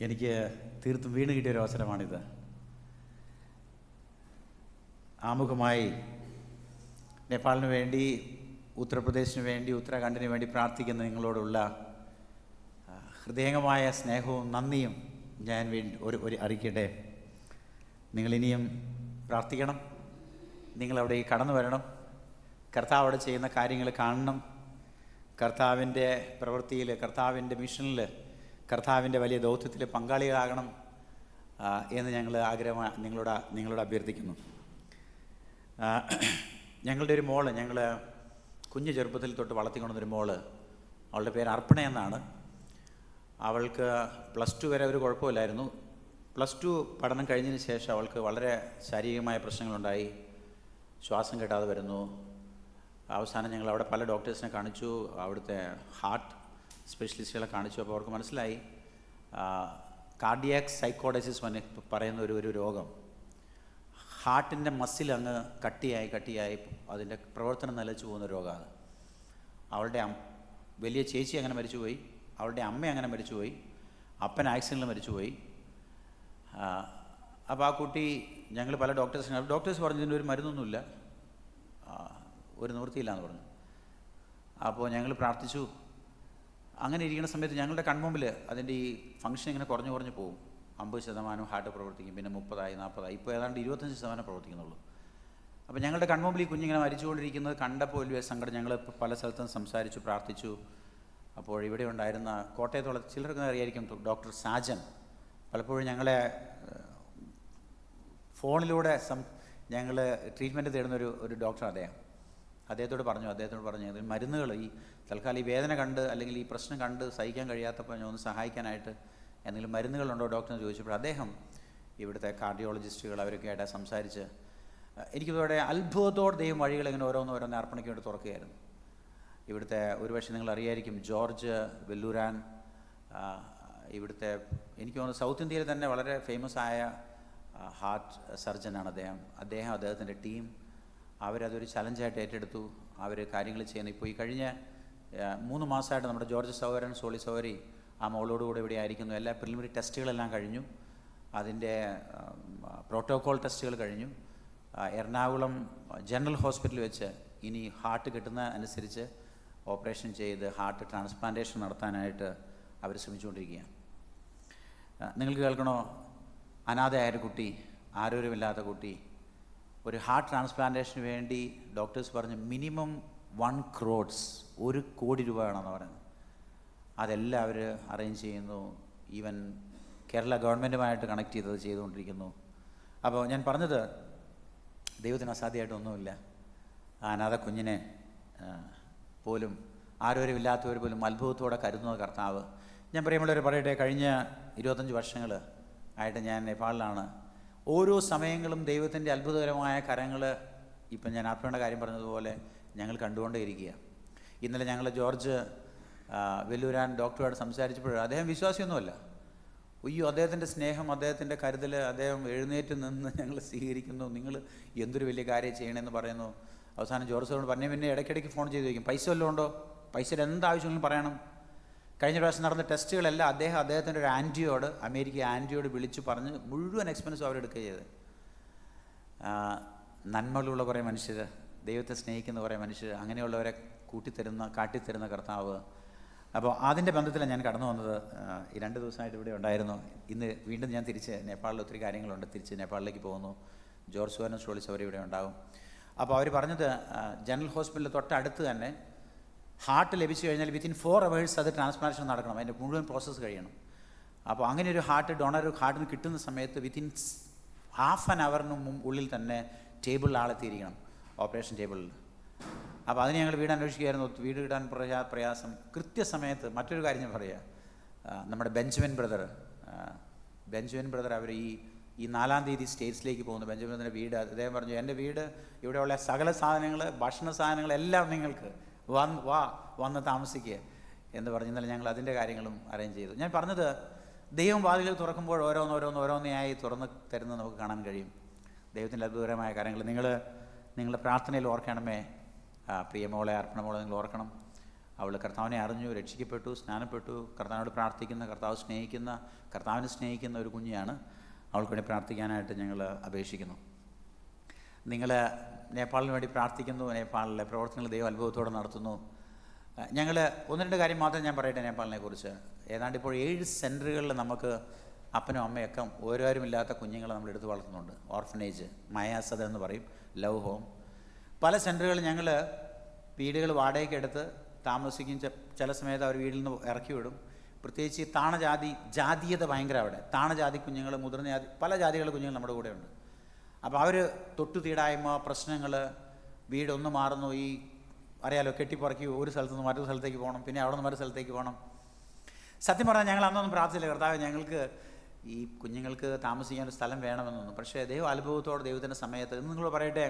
എനിക്ക് തീർത്തും വീണ് കിട്ടിയൊരു അവസരമാണിത്. ആമുഖമായി നേപ്പാളിന് വേണ്ടി, ഉത്തർപ്രദേശിന് വേണ്ടി, ഉത്തരാഖണ്ഡിന് വേണ്ടി പ്രാർത്ഥിക്കുന്ന നിങ്ങളോടുള്ള ഹൃദയംഗമായ സ്നേഹവും നന്ദിയും ഞാൻ ഒരു അറിയിക്കട്ടെ. നിങ്ങളിനിയും പ്രാർത്ഥിക്കണം, നിങ്ങളവിടെ കടന്നു വരണം, കർത്താവ് അവിടെ ചെയ്യുന്ന കാര്യങ്ങൾ കാണണം, കർത്താവിൻ്റെ പ്രവൃത്തിയിൽ, കർത്താവിൻ്റെ മിഷനിൽ, കർത്താവിൻ്റെ വലിയ ദൗത്യത്തിൽ പങ്കാളികളാകണം എന്ന് ഞങ്ങൾ നിങ്ങളോട് അഭ്യർത്ഥിക്കുന്നു. ഞങ്ങളുടെ ഒരു മോള്, ഞങ്ങൾ കുഞ്ഞു ചെറുപ്പത്തിൽ തൊട്ട് വളർത്തിക്കൊണ്ടൊരു മോള്, അവളുടെ പേര് അർപ്പണ എന്നാണ്. അവൾക്ക് +2 വരെ ഒരു കുഴപ്പമില്ലായിരുന്നു. +2 പഠനം കഴിഞ്ഞതിന് ശേഷം അവൾക്ക് വളരെ ശാരീരികമായ പ്രശ്നങ്ങളുണ്ടായി. ശ്വാസം കിട്ടാതെ വരുന്നു. അവസാനം ഞങ്ങൾ അവിടെ പല ഡോക്ടേഴ്സിനെ കാണിച്ചു, അവിടുത്തെ ഹാർട്ട് സ്പെഷ്യലിസ്റ്റുകളെ കാണിച്ചു. അപ്പോൾ അവർക്ക് മനസ്സിലായി കാർഡിയാക് സൈക്കോഡൈസിസ് പറയുന്ന ഒരു രോഗം, ഹാർട്ടിൻ്റെ മസിൽ അങ്ങ് കട്ടിയായി അതിൻ്റെ പ്രവർത്തനം നിലച്ചു പോകുന്ന രോഗമാണ്. അവളുടെ വലിയ ചേച്ചി അങ്ങനെ മരിച്ചുപോയി, അവളുടെ അമ്മ അങ്ങനെ മരിച്ചുപോയി, അപ്പൻ ആക്സിഡൻറ്റിൽ മരിച്ചുപോയി. അപ്പോൾ ആ കുട്ടി, ഞങ്ങൾ പല ഡോക്ടേഴ്സ് പറഞ്ഞു ഇതിൻ്റെ ഒരു മരുന്നൊന്നുമില്ല, ഒരു നിവൃത്തിയില്ല എന്ന് പറഞ്ഞു. അപ്പോൾ ഞങ്ങൾ പ്രാർത്ഥിച്ചു. അങ്ങനെ ഇരിക്കുന്ന സമയത്ത് ഞങ്ങളുടെ കൺമുമ്പിൽ അതിൻ്റെ ഈ ഫംഗ്ഷൻ ഇങ്ങനെ കുറഞ്ഞു പോകും. 50% ഹാർട്ട് പ്രവർത്തിക്കും, പിന്നെ 30, 40, ഇപ്പോൾ ഏതാണ്ട് 25% പ്രവർത്തിക്കുന്നുള്ളൂ. അപ്പോൾ ഞങ്ങളുടെ കൺമുമ്പിൽ ഈ കുഞ്ഞിങ്ങനെ മരിച്ചുകൊണ്ടിരിക്കുന്നത് കണ്ടപ്പോൾ വലിയ സങ്കടം. ഞങ്ങൾ പല സ്ഥലത്തും സംസാരിച്ചു, പ്രാർത്ഥിച്ചു. അപ്പോൾ ഇവിടെ ഉണ്ടായിരുന്ന കോട്ടയത്തുള്ള ചിലർക്ക് അറിയായിരിക്കും ഡോക്ടർ സാജൻ, പലപ്പോഴും ഞങ്ങളെ ഫോണിലൂടെ ഞങ്ങൾ ട്രീറ്റ്മെൻറ്റ് തേടുന്ന ഒരു ഡോക്ടർ അദ്ദേഹത്തോട് പറഞ്ഞു ഇതിന് മരുന്നുകൾ, ഈ തൽക്കാലം ഈ വേദന കണ്ട് അല്ലെങ്കിൽ ഈ പ്രശ്നം കണ്ട് സഹിക്കാൻ കഴിയാത്തപ്പോൾ ഞാൻ ഒന്ന് സഹായിക്കാനായിട്ട് എന്തെങ്കിലും മരുന്നുകളുണ്ടോ ഡോക്ടറിന് ചോദിച്ചപ്പോൾ അദ്ദേഹം ഇവിടുത്തെ കാർഡിയോളജിസ്റ്റുകൾ അവരൊക്കെ ആയിട്ട് സംസാരിച്ച് എനിക്കിവിടെ അത്ഭുതത്തോടെ ദൈവം വഴികൾ ഇങ്ങനെ ഓരോന്ന് അർപ്പണയ്ക്ക് വേണ്ടി തുറക്കുകയായിരുന്നു. ഇവിടുത്തെ ഒരുപക്ഷെ നിങ്ങൾ അറിയായിരിക്കും ജോർജ് വെല്ലൂരാൻ, ഇവിടുത്തെ എനിക്ക് തോന്നുന്നു സൗത്ത് ഇന്ത്യയിൽ തന്നെ വളരെ ഫേമസ് ആയ ഹാർട്ട് സർജനാണ് അദ്ദേഹത്തിൻ്റെ ടീം. അവരതൊരു ചലഞ്ചായിട്ട് ഏറ്റെടുത്തു. അവർ കാര്യങ്ങൾ ചെയ്യുന്നു. ഇപ്പോൾ ഈ കഴിഞ്ഞ 3 മാസമായിട്ട് നമ്മുടെ ജോർജ് സഹോദരൻ സോളി സഹോദരി ആ മോളോടുകൂടെ ഇവിടെ ആയിരിക്കുന്നു. എല്ലാ പ്രിലിമിനറി ടെസ്റ്റുകളെല്ലാം കഴിഞ്ഞു, അതിൻ്റെ പ്രോട്ടോകോൾ ടെസ്റ്റുകൾ കഴിഞ്ഞു. എറണാകുളം ജനറൽ ഹോസ്പിറ്റലിൽ വെച്ച് ഇനി ഹാർട്ട് കിട്ടുന്ന അനുസരിച്ച് ഓപ്പറേഷൻ ചെയ്ത് ഹാർട്ട് ട്രാൻസ്പ്ലാന്റേഷൻ നടത്താനായിട്ട് അവർ ശ്രമിച്ചുകൊണ്ടിരിക്കുകയാണ്. നിങ്ങൾക്ക് കേൾക്കണോ, അനാഥയായൊരു കുട്ടി, ആരോഗ്യമില്ലാത്ത കുട്ടി, ഒരു ഹാർട്ട് ട്രാൻസ്പ്ലാന്റേഷന് വേണ്ടി ഡോക്ടേഴ്സ് പറഞ്ഞ് മിനിമം 1 crore, 1 കോടി രൂപ വേണമെന്ന് പറയുന്നത്. അതെല്ലാം അവർ അറേഞ്ച് ചെയ്യുന്നു. ഈവൻ കേരള ഗവൺമെൻറ്റുമായിട്ട് കണക്ട് ചെയ്തുകൊണ്ടിരിക്കുന്നു. അപ്പോൾ ഞാൻ പറഞ്ഞത്, ദൈവത്തിന് അസാധ്യമായിട്ടൊന്നുമില്ല. ആ അനാഥ കുഞ്ഞിനെ പോലും, ആരോഗ്യമില്ലാത്തവർ പോലും അത്ഭുതത്തോടെ കരുതുന്ന കർത്താവ്. ഞാൻ പ്രിയമുള്ളവർ പറയട്ടെ, കഴിഞ്ഞ 25 വർഷങ്ങൾ ആയിട്ട് ഞാൻ നേപ്പാളിലാണ്. ഓരോ സമയങ്ങളും ദൈവത്തിൻ്റെ അത്ഭുതകരമായ കരങ്ങൾ, ഇപ്പം ഞാൻ ആത്മയുടെ കാര്യം പറഞ്ഞതുപോലെ ഞങ്ങൾ കണ്ടുകൊണ്ടേയിരിക്കുക. ഇന്നലെ ഞങ്ങൾ ജോർജ് വെല്ലൂരാൻ ഡോക്ടറുമായിട്ട് സംസാരിച്ചപ്പോൾ അദ്ദേഹം വിശ്വാസിയൊന്നുമല്ല. അദ്ദേഹത്തിൻ്റെ സ്നേഹം, അദ്ദേഹത്തിൻ്റെ കരുതൽ, അദ്ദേഹം എഴുന്നേറ്റ് നിന്ന് ഞങ്ങൾ സ്വീകരിക്കുന്നു. നിങ്ങൾ എന്തൊരു വലിയ കാര്യം ചെയ്യണമെന്ന് പറയുന്നു. അവസാനം ജോർജ് സാറിനോട് പറഞ്ഞു, പിന്നെ ഇടയ്ക്കിടയ്ക്ക് ഫോൺ ചെയ്ത് ചോദിക്കും, പൈസ വല്ലതും ഉണ്ടോ, പൈസയുടെ എന്താവശ്യങ്ങളും പറയണം. കഴിഞ്ഞ പ്രാവശ്യം നടന്ന ടെസ്റ്റുകളെല്ലാം അദ്ദേഹത്തിൻ്റെ ഒരു ആൻറ്റിയോട്, അമേരിക്ക ആൻറ്റിയോട് വിളിച്ച് പറഞ്ഞ് മുഴുവൻ എക്സ്പെൻസും അവരെടുക്കുക ചെയ്ത്. നന്മകളുള്ള കുറേ മനുഷ്യർ, ദൈവത്തെ സ്നേഹിക്കുന്ന കുറേ മനുഷ്യർ, അങ്ങനെയുള്ളവരെ കാട്ടിത്തരുന്ന കർത്താവ്. അപ്പോൾ അതിൻ്റെ ബന്ധത്തിലാണ് ഞാൻ കടന്നു വന്നത്. ഈ 2 ദിവസമായിട്ട് ഇവിടെ ഉണ്ടായിരുന്നു. ഇന്ന് വീണ്ടും ഞാൻ തിരിച്ച് നേപ്പാളിൽ ഒത്തിരി കാര്യങ്ങളുണ്ട്, തിരിച്ച് നേപ്പാളിലേക്ക് പോകുന്നു. ജോർജ് സുവർണ ഷോളിസ് അവർ ഇവിടെ ഉണ്ടാവും. അപ്പോൾ അവർ പറഞ്ഞത് ജനറൽ ഹോസ്പിറ്റലിൽ തൊട്ടടുത്ത് തന്നെ ഹാർട്ട് ലഭിച്ചു കഴിഞ്ഞാൽ വിത്തിൻ 4 hours അത് ട്രാൻസ്പ്ലാന്റേഷൻ നടക്കണം, അതിൻ്റെ മുഴുവൻ പ്രോസസ്സ് കഴിയണം. അപ്പോൾ അങ്ങനെ ഒരു ഹാർട്ടിന് കിട്ടുന്ന സമയത്ത് വിത്തിൻ ½ an hour ഉള്ളിൽ തന്നെ ടേബിളിൽ ആളെത്തിയിരിക്കണം, ഓപ്പറേഷൻ ടേബിളിൽ. അപ്പോൾ അതിന് ഞങ്ങൾ വീട് അന്വേഷിക്കുകയായിരുന്നു. വീട് കിട്ടാൻ പ്രയാസം. കൃത്യസമയത്ത് മറ്റൊരു കാര്യം ഞാൻ പറയുക, നമ്മുടെ ബെഞ്ചമിൻ ബ്രദർ അവർ ഈ 4-ാം തീയതി സ്റ്റേറ്റ്സിലേക്ക് പോകുന്നു. ബെഞ്ചമിൻ്റെ വീട്, അദ്ദേഹം പറഞ്ഞു, എൻ്റെ വീട് ഇവിടെയുള്ള സകല സാധനങ്ങൾ, ഭക്ഷണ സാധനങ്ങളെല്ലാം നിങ്ങൾക്ക് വന്ന് താമസിക്കുക എന്ന് പറഞ്ഞ് ഇന്നലെ ഞങ്ങൾ അതിൻ്റെ കാര്യങ്ങളും അറേഞ്ച് ചെയ്തു. ഞാൻ പറഞ്ഞത്, ദൈവം വാതിലുകൾ തുറക്കുമ്പോൾ ഓരോന്നേയായി തുറന്ന് തരുന്നത് നമുക്ക് കാണാൻ കഴിയും. ദൈവത്തിൻ്റെ അത്ഭുതകരമായ കാര്യങ്ങൾ നിങ്ങളുടെ പ്രാർത്ഥനയിൽ ഓർക്കണമേ. പ്രിയമോളെ, അർപ്പണമോളെ നിങ്ങൾ ഓർക്കണം. അവൾ കർത്താവിനെ അറിഞ്ഞു, രക്ഷിക്കപ്പെട്ടു, സ്നാനപ്പെട്ടു, കർത്താവിനോട് പ്രാർത്ഥിക്കുന്ന, കർത്താവിനെ സ്നേഹിക്കുന്ന ഒരു കുഞ്ഞിയാണ്. അവൾക്ക് വേണ്ടി പ്രാർത്ഥിക്കാനായിട്ട് ഞങ്ങൾ അപേക്ഷിക്കുന്നു. നിങ്ങൾ നേപ്പാളിന് വേണ്ടി പ്രാർത്ഥിക്കുന്നു. നേപ്പാളിലെ പ്രവർത്തനങ്ങൾ ദൈവം അത്ഭുതത്തോടെ നടത്തുന്നു. ഞങ്ങൾ 1-2 കാര്യം മാത്രം ഞാൻ പറയട്ടെ നേപ്പാളിനെ കുറിച്ച്. ഏതാണ്ട് ഇപ്പോൾ 7 സെൻറ്ററുകളിൽ നമുക്ക് അപ്പനും അമ്മയൊക്കെ ഓരോരുമില്ലാത്ത കുഞ്ഞുങ്ങളെ നമ്മൾ എടുത്ത് വളർത്തുന്നുണ്ട്. ഓർഫനേജ്, മയാസദ എന്ന് പറയും, ലവ് ഹോം. പല സെൻറ്ററുകളിൽ ഞങ്ങൾ വീടുകൾ വാടകയ്ക്ക് എടുത്ത് താമസിക്കും. ചില സമയത്ത് അവർ വീട്ടിൽ നിന്ന് ഇറക്കി വിടും. പ്രത്യേകിച്ച് ജാതീയത ഭയങ്കര അവിടെ. താണജാതി കുഞ്ഞുങ്ങൾ, മുതിർന്ന ജാതി, പല ജാതികളുടെ കുഞ്ഞുങ്ങൾ നമ്മുടെ കൂടെ ഉണ്ട്. അപ്പോൾ അവർ തൊട്ടുതീടായ്മ, പ്രശ്നങ്ങൾ, വീടൊന്ന് മാറുന്നു, ഈ അറിയാലോ, കെട്ടിപ്പറക്കി ഒരു സ്ഥലത്ത് നിന്ന് മറ്റൊരു സ്ഥലത്തേക്ക് പോകണം, പിന്നെ അവിടെ നിന്ന് മറ്റൊരു സ്ഥലത്തേക്ക് പോകണം. സത്യം പറഞ്ഞാൽ ഞങ്ങൾ അന്നൊന്നും പ്രാർത്ഥിച്ചില്ല, കർത്താവ് ഞങ്ങൾക്ക് ഈ കുഞ്ഞുങ്ങൾക്ക് താമസിക്കാൻ ഒരു സ്ഥലം വേണമെന്നൊന്നും. പക്ഷേ ദൈവം അത്ഭുതത്തോടെ ദൈവത്തിൻ്റെ സമയത്ത്, ഇന്ന് നിങ്ങൾ പറയട്ടെ,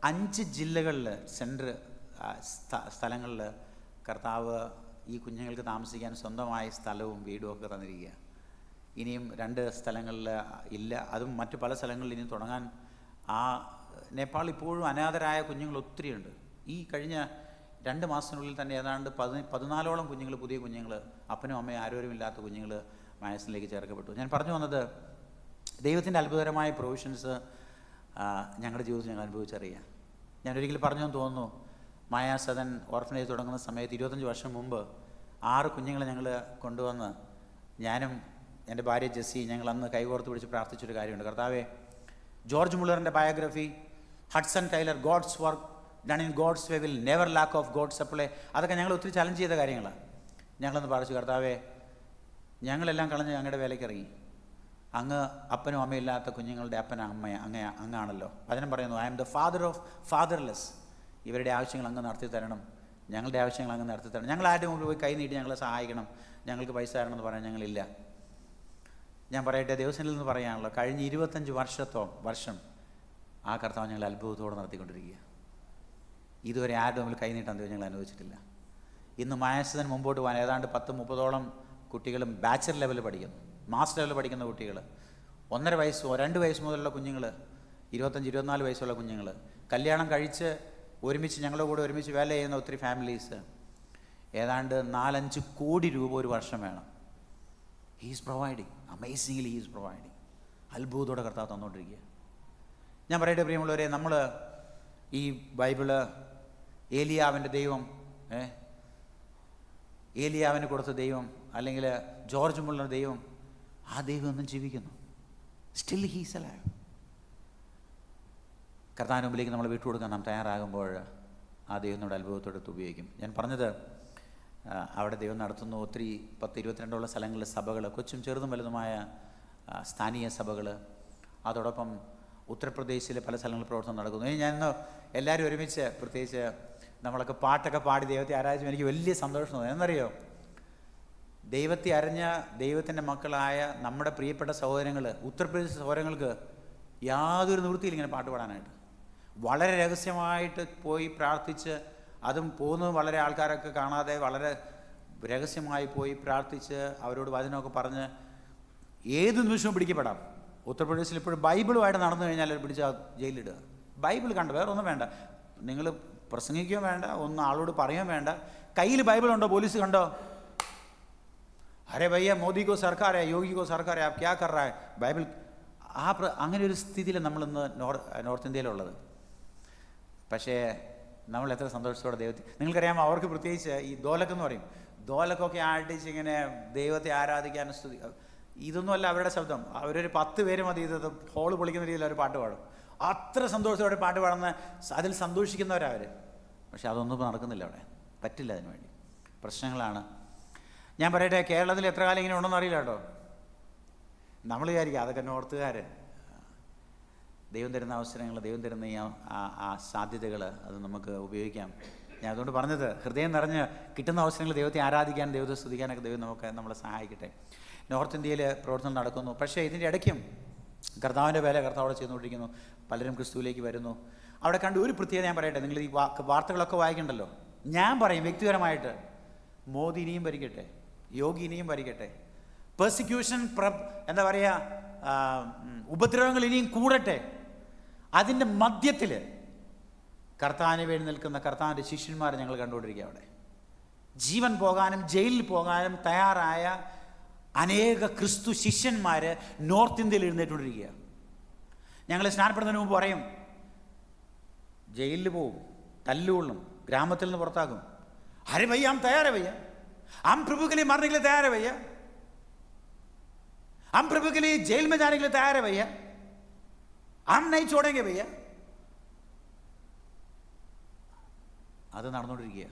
5 ജില്ലകളിൽ സ്ഥലങ്ങളിൽ കർത്താവ് ഈ കുഞ്ഞുങ്ങൾക്ക് താമസിക്കാൻ സ്വന്തമായി സ്ഥലവും വീടും ഒക്കെ തന്നിരിക്കുക. ഇനിയും 2 സ്ഥലങ്ങളിൽ ഇല്ല, അതും മറ്റു പല സ്ഥലങ്ങളിൽ ഇനിയും തുടങ്ങാൻ. നേപ്പാൾ ഇപ്പോഴും അനാഥരായ കുഞ്ഞുങ്ങൾ ഒത്തിരിയുണ്ട്. ഈ കഴിഞ്ഞ 2 മാസത്തിനുള്ളിൽ തന്നെ ഏതാണ്ട് 14ഓളം കുഞ്ഞുങ്ങൾ, പുതിയ കുഞ്ഞുങ്ങൾ, അപ്പനും അമ്മയും ആരോരുമില്ലാത്ത കുഞ്ഞുങ്ങൾ മായസിലേക്ക് ചേർക്കപ്പെട്ടു. ഞാൻ പറഞ്ഞു വന്നത്, ദൈവത്തിൻ്റെ അത്ഭുതകരമായ പ്രൊവിഷൻസ് ഞങ്ങളുടെ ജീവിതത്തിൽ ഞങ്ങൾ അനുഭവിച്ചറിയാം. ഞാനൊരിക്കലും പറഞ്ഞെന്ന് തോന്നുന്നു, മായാസദൻ ഓർഫനേജ് തുടങ്ങുന്ന സമയത്ത് 25 വർഷം മുമ്പ് 6 കുഞ്ഞുങ്ങളെ ഞങ്ങൾ കൊണ്ടുവന്ന് ഞാനും എൻ്റെ ഭാര്യ ജെസ്സി ഞങ്ങൾ അന്ന് കൈകോർത്ത് പിടിച്ച് പ്രാർത്ഥിച്ചൊരു കാര്യമുണ്ട്. കർത്താവേ, ജോർജ് മുള്ളറിൻ്റെ biography, Hudson Taylor, God's work done in God's way will never lack of God supply, അതൊക്കെ ഞങ്ങൾ ഒത്തിരി ചലഞ്ച് ചെയ്ത കാര്യങ്ങളാണ്. ഞങ്ങളൊന്ന് പ്രാർത്ഥിച്ചു, കർത്താവേ, ഞങ്ങളെല്ലാം കളഞ്ഞ് ഞങ്ങളുടെ വേലയ്ക്ക് ഇറങ്ങി. അങ്ങ് അപ്പനും അമ്മയില്ലാത്ത കുഞ്ഞുങ്ങളുടെ അങ്ങാണല്ലോ. വചനം പറയുന്നു, I am the father of fatherless. ഇവരുടെ ആവശ്യങ്ങൾ അങ്ങ് നടത്തി തരണം, ഞങ്ങളുടെ ആവശ്യങ്ങൾ അങ്ങ് നടത്തി തരണം. ഞങ്ങൾ ആരുടെ മുമ്പിൽ പോയി കൈ നീട്ടി ഞങ്ങളെ സഹായിക്കണം, ഞങ്ങൾക്ക് പൈസ തരണമെന്ന് പറയാൻ ഞങ്ങളില്ല. ഞാൻ പറയട്ടെ, ദൈവസന്നിധിയിൽ നിന്ന് പറയാനുള്ളൂ, കഴിഞ്ഞ 25 വർഷം ആ കർത്താവ് ഞങ്ങൾ അത്ഭുതത്തോടെ നടത്തിക്കൊണ്ടിരിക്കുക. ഇതുവരെ ആരുടെ മുമ്പിൽ കൈ നീട്ടാൻ ദൈവം ഞങ്ങൾ അനുവദിച്ചിട്ടില്ല. ഇന്ന് മായസദൻ മുമ്പോട്ട് പോകാൻ ഏതാണ്ട് 10-30ഓളം കുട്ടികളും ബാച്ചലർ ലെവലിൽ പഠിക്കുന്നു, മാസ്റ്റർ ലെവലിൽ പഠിക്കുന്ന കുട്ടികൾ, 1.5 വയസ്സ് 2 വയസ്സ് മുതലുള്ള കുഞ്ഞുങ്ങൾ, 25-24 വയസ്സുള്ള കുഞ്ഞുങ്ങൾ, കല്യാണം കഴിച്ച് ഒരുമിച്ച് ഞങ്ങളുടെ കൂടെ ഒരുമിച്ച് വേല ചെയ്യുന്ന ഒത്തിരി ഫാമിലീസ്. ഏതാണ്ട് 4-5 കോടി രൂപ ഒരു വർഷം വേണം. He's providing, amazingly he's providing. അത്ഭുതത്തോടെ കർത്താവ് തന്നുകൊണ്ടിരിക്കുക. ഞാൻ പറയട്ടെ പ്രിയമുള്ളവരെ, നമ്മൾ ഈ ബൈബിള് ഏലിയാവിൻ്റെ ദൈവം, ഏലിയാവിന് കൊടുത്ത ദൈവം, അല്ലെങ്കിൽ ജോർജ് മുള്ളർ ദൈവം, ആ ദൈവം ഒന്നും ജീവിക്കുന്നു. Still he's alive. കർത്താവിന് മുമ്പിലേക്ക് നമ്മൾ വിട്ടുകൊടുക്കാൻ നാം തയ്യാറാകുമ്പോൾ ആ ദൈവം നമ്മുടെ അത്ഭുതത്തോടെടുത്ത് ഉപയോഗിക്കും. ഞാൻ പറഞ്ഞത്, അവിടെ ദൈവം നടത്തുന്നു ഒത്തിരി 10-22 സ്ഥലങ്ങളിലെ സഭകൾ, കൊച്ചും ചെറുതും വലുതുമായ സ്ഥാനീയ സഭകൾ. അതോടൊപ്പം ഉത്തർപ്രദേശിലെ പല സ്ഥലങ്ങളിൽ പ്രവർത്തനം നടക്കുന്നു. ഞാൻ എല്ലാവരും ഒരുമിച്ച്, പ്രത്യേകിച്ച് നമ്മളൊക്കെ പാട്ടൊക്കെ പാടി ദൈവത്തെ ആരാധിച്ചു. എനിക്ക് വലിയ സന്തോഷം തോന്നി. എന്നറിയോ, ദൈവത്തെ അറിഞ്ഞ ദൈവത്തിൻ്റെ മക്കളായ നമ്മുടെ പ്രിയപ്പെട്ട സഹോദരങ്ങൾ, ഉത്തർപ്രദേശ് സഹോദരങ്ങൾക്ക് യാതൊരു നിവൃത്തിയില്ല ഇങ്ങനെ പാട്ട് പാടാനായിട്ട്. വളരെ രഹസ്യമായിട്ട് പോയി പ്രാർത്ഥിച്ച്, അതും പോകുന്നത് വളരെ ആൾക്കാരൊക്കെ കാണാതെ വളരെ രഹസ്യമായി പോയി പ്രാർത്ഥിച്ച് അവരോട് വചനമൊക്കെ പറഞ്ഞ് ഏത് നിമിഷവും പിടിക്കപ്പെടാം. ഉത്തർപ്രദേശിൽ ഇപ്പോഴും ബൈബിളുമായിട്ട് നടന്നു കഴിഞ്ഞാൽ പിടിച്ച് ജയിലിടുക. ബൈബിൾ കണ്ട, വേറെ ഒന്നും വേണ്ട, നിങ്ങൾ പ്രസംഗിക്കുകയും വേണ്ട, ഒന്നും ആളോട് പറയുകയും വേണ്ട. കയ്യിൽ ബൈബിളുണ്ടോ പോലീസ് കണ്ടോ, അരെ ഭയ്യ മോദി കോ സർക്കാർ ഹൈ, യോഗി കോ സർക്കാർ ഹൈ, ആപ് ക്യാ കർ രഹാ ഹൈ, ബൈബിൾ. അങ്ങനെ ഒരു സ്ഥിതിയിൽ നമ്മളിന്ന് നോർത്ത് ഇന്ത്യയിലുള്ളത്. പക്ഷേ നമ്മൾ എത്ര സന്തോഷത്തോടെ ദൈവത്തെ, നിങ്ങൾക്കറിയാമോ, അവർക്ക് പ്രത്യേകിച്ച് ഈ ദോലക്കെന്ന് പറയും, ദോലക്കൊക്കെ ആട്ടിച്ച് ഇങ്ങനെ ദൈവത്തെ ആരാധിക്കാൻ സ്തുതി, ഇതൊന്നുമല്ല അവരുടെ ശബ്ദം. അവരൊരു 10 പേര് മതി ഇത് ഹോള് പൊളിക്കുന്ന രീതിയിൽ അവർ പാട്ട് പാടും. അത്ര സന്തോഷത്തോടെ പാട്ട് പാടുന്ന, അതിൽ സന്തോഷിക്കുന്നവരവർ. പക്ഷെ അതൊന്നും നടക്കുന്നില്ല അവിടെ, പറ്റില്ല. അതിനു വേണ്ടി പ്രശ്നങ്ങളാണ്. ഞാൻ പറയട്ടെ, കേരളത്തിൽ എത്ര കാലം ഇങ്ങനെ ഉണ്ടെന്ന് അറിയില്ല കേട്ടോ. നമ്മൾ വിചാരിക്കുക അതൊക്കെ നോർത്തുകാർ. ദൈവം തരുന്ന അവസരങ്ങൾ, ദൈവം തരുന്ന ആ സാധ്യതകൾ, അത് നമുക്ക് ഉപയോഗിക്കാം. ഞാൻ അതുകൊണ്ട് പറഞ്ഞത്, ഹൃദയം നിറഞ്ഞ് കിട്ടുന്ന അവസരങ്ങൾ ദൈവത്തെ ആരാധിക്കാൻ, ദൈവത്തെ സ്തുതിക്കാനൊക്കെ ദൈവം നമ്മളെ സഹായിക്കട്ടെ. നോർത്ത് ഇന്ത്യയിൽ പ്രവർത്തനം നടക്കുന്നു. പക്ഷേ ഇതിൻ്റെ ഇടയ്ക്കും കർത്താവിൻ്റെ വേല കർത്താവോടെ ചെയ്തുകൊണ്ടിരിക്കുന്നു. പലരും ക്രിസ്തുവിലേക്ക് വരുന്നു. അവിടെ കണ്ട് ഒരു പ്രത്യേകത ഞാൻ പറയട്ടെ, നിങ്ങൾ ഈ വാർത്തകളൊക്കെ വായിക്കണ്ടല്ലോ. ഞാൻ പറയും വ്യക്തിപരമായിട്ട്, മോദി ഇനിയും ഭരിക്കട്ടെ, യോഗി ഇനിയും ഭരിക്കട്ടെ, പെർസിക്യൂഷൻ, എന്താ പറയുക, ഉപദ്രവങ്ങൾ ഇനിയും കൂടട്ടെ. അതിൻ്റെ മധ്യത്തിൽ കർത്താവിന് വേണ്ടി നിൽക്കുന്ന കർത്താവിൻ്റെ ശിഷ്യന്മാരെ ഞങ്ങൾ കണ്ടുകൊണ്ടിരിക്കുക. അവിടെ ജീവൻ പോകാനും ജയിലിൽ പോകാനും തയ്യാറായ അനേക ക്രിസ്തു ശിഷ്യന്മാർ നോർത്ത് ഇന്ത്യയിൽ എഴുന്നേറ്റുകൊണ്ടിരിക്കുക. ഞങ്ങൾ സ്നാനപ്പെടുന്നതിന് മുമ്പ് പറയും, ജയിലിൽ പോവും, തല്ലുകൊള്ളും, ഗ്രാമത്തിൽ നിന്ന് പുറത്താക്കും. അരെ ഭയ്യ हम तैयार है भैया, हम प्रभु के लिए मरने के लिए तैयार है भैया, हम प्रभु के लिए जेल में जाने के लिए तैयार है भैया, हम नहीं छोड़ेंगे भैया. അത് നടന്നുകൊണ്ടിരിക്കുക.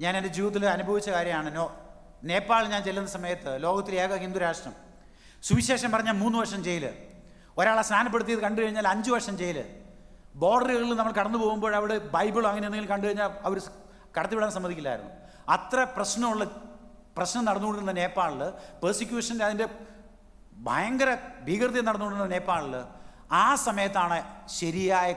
ഞാൻ എൻ്റെ ജീവിതത്തിൽ അനുഭവിച്ച കാര്യമാണ്. നേപ്പാൾ ഞാൻ ചെല്ലുന്ന സമയത്ത് ലോകത്തിലെ ഏക ഹിന്ദു രാഷ്ട്രം, സുവിശേഷം പറഞ്ഞാൽ 3 വർഷം ജയില്, ഒരാളെ സ്നാനപ്പെടുത്തിയത് കണ്ടു കഴിഞ്ഞാൽ 5 വർഷം ജയില്. ബോർഡറുകളിൽ നമ്മൾ കടന്നു പോകുമ്പോൾ അവിടെ ബൈബിളോ അങ്ങനെ എന്തെങ്കിലും കണ്ടു കഴിഞ്ഞാൽ അവർ കടത്തിവിടാൻ സമ്മതിക്കില്ലായിരുന്നു. അത്ര പ്രശ്നം നടന്നുകൊണ്ടിരുന്ന നേപ്പാളിൽ, പെർസിക്യൂഷൻ്റെ അതിൻ്റെ ഭയങ്കര ഭീകരത നടന്നുകൊണ്ടിരുന്ന നേപ്പാളിൽ ആ സമയത്താണ് ശരിയായ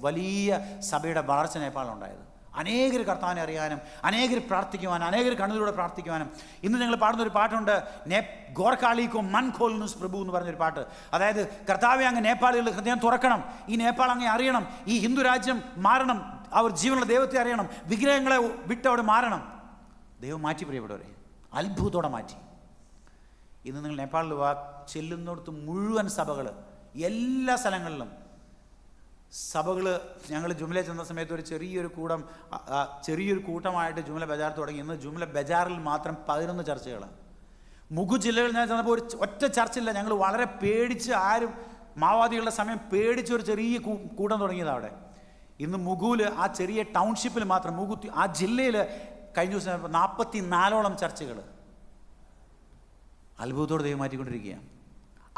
വലിയ സഭയുടെ വളർച്ച നേപ്പാളിലുണ്ടായത്. അനേകർ കർത്താവിനെ അറിയാനും അനേകർ പ്രാർത്ഥിക്കുവാനും അനേകർ കണ്ണുകളിലൂടെ പ്രാർത്ഥിക്കുവാനും. ഇന്ന് ഞങ്ങൾ പാടുന്നൊരു പാട്ടുണ്ട്, ഗോർക്കാളിക്കോ മൻ ഖോൽനുസ് പ്രഭു എന്ന് പറഞ്ഞൊരു പാട്ട്. അതായത് കർത്താവെ അങ്ങ് നേപ്പാളികളുടെ ഹൃദയം തുറക്കണം, ഈ നേപ്പാൾ അങ്ങ് അറിയണം, ഈ ഹിന്ദു രാജ്യം മാറണം, അവർ ജീവനുള്ള ദൈവത്തെ അറിയണം, വിഗ്രഹങ്ങളെ വിട്ട് അവിടെ മാറണം. ദൈവം മാറ്റി പ്രിയപ്പെട്ടവരെ, അത്ഭുതത്തോടെ മാറ്റി. ഇന്ന് നിങ്ങൾ നേപ്പാളിൽ ചെല്ലുന്നിടത്ത് മുഴുവൻ സഭകൾ, എല്ലാ സ്ഥലങ്ങളിലും സഭകൾ. ഞങ്ങൾ ജുമല ചെന്ന സമയത്ത് ഒരു ചെറിയൊരു കൂട്ടമായിട്ട് ജുമല ബജാർ തുടങ്ങി. ഇന്ന് ജുമല ബജാറിൽ മാത്രം 11 ചർച്ചകളാണ്. മുഗു ജില്ലകളിൽ ഞാൻ ചെന്നപ്പോൾ ഒറ്റ ചർച്ചില്ല. ഞങ്ങൾ വളരെ പേടിച്ച്, ആരും മാവോവാദികളുടെ സമയം പേടിച്ച് ഒരു ചെറിയ കൂട്ടം തുടങ്ങിയതാണ് അവിടെ. ഇന്ന് മുഗുവിൽ, ആ ചെറിയ ടൗൺഷിപ്പിൽ മാത്രം, ആ ജില്ലയിൽ കഴിഞ്ഞ ദിവസം 44ഓളം ചർച്ചകൾ. അത്ഭുതത്തോടെ ദൈവം മാറ്റിക്കൊണ്ടിരിക്കുകയാണ്.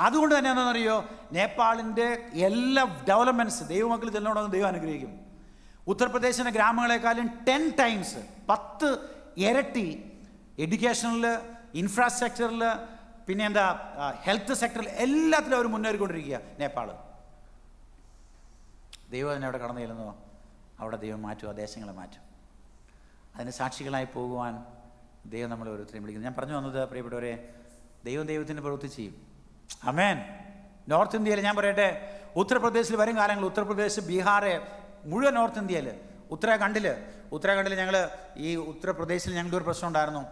അതുകൊണ്ട് തന്നെ എന്താണെന്നറിയോ, നേപ്പാളിൻ്റെ എല്ലാ ഡെവലപ്മെൻറ്റ്സ് ദൈവമക്കൾ ചെല്ലോണമെന്ന് ദൈവം അനുഗ്രഹിക്കും. ഉത്തർപ്രദേശിൻ്റെ ഗ്രാമങ്ങളെക്കാളും 10 times 10 ഇരട്ടി എഡ്യൂക്കേഷനിൽ, ഇൻഫ്രാസ്ട്രക്ചറിൽ, പിന്നെ ഹെൽത്ത് സെക്ടറിൽ എല്ലാത്തിലും അവർ മുന്നേറിക്കൊണ്ടിരിക്കുക നേപ്പാൾ. ദൈവം തന്നെ അവിടെ കടന്നു ചെല്ലുന്നോ, അവിടെ ദൈവം മാറ്റും, ആ ദേശങ്ങളെ മാറ്റും. അതിന് സാക്ഷികളായി പോകുവാൻ ദൈവം നമ്മളെ ഓരോരുത്തരെയും വിളിക്കുന്നു. ഞാൻ പറഞ്ഞു വന്നത് പ്രിയപ്പെട്ടവരെ, ദൈവത്തിൻ്റെ പ്രവൃത്തി ചെയ്യും. ആമേൻ. നോർത്ത് ഇന്ത്യയിൽ ഞാൻ പറയട്ടെ, ഉത്തർപ്രദേശിൽ വരും കാലങ്ങളിൽ, ഉത്തർപ്രദേശ്, ബീഹാർ, മുഴുവൻ നോർത്ത് ഇന്ത്യയിൽ, ഉത്തരാഖണ്ഡിൽ ഞങ്ങൾ ഈ ഉത്തർപ്രദേശിൽ ഞങ്ങളുടെ ഒരു പ്രശ്നം ഉണ്ടായിരുന്നു.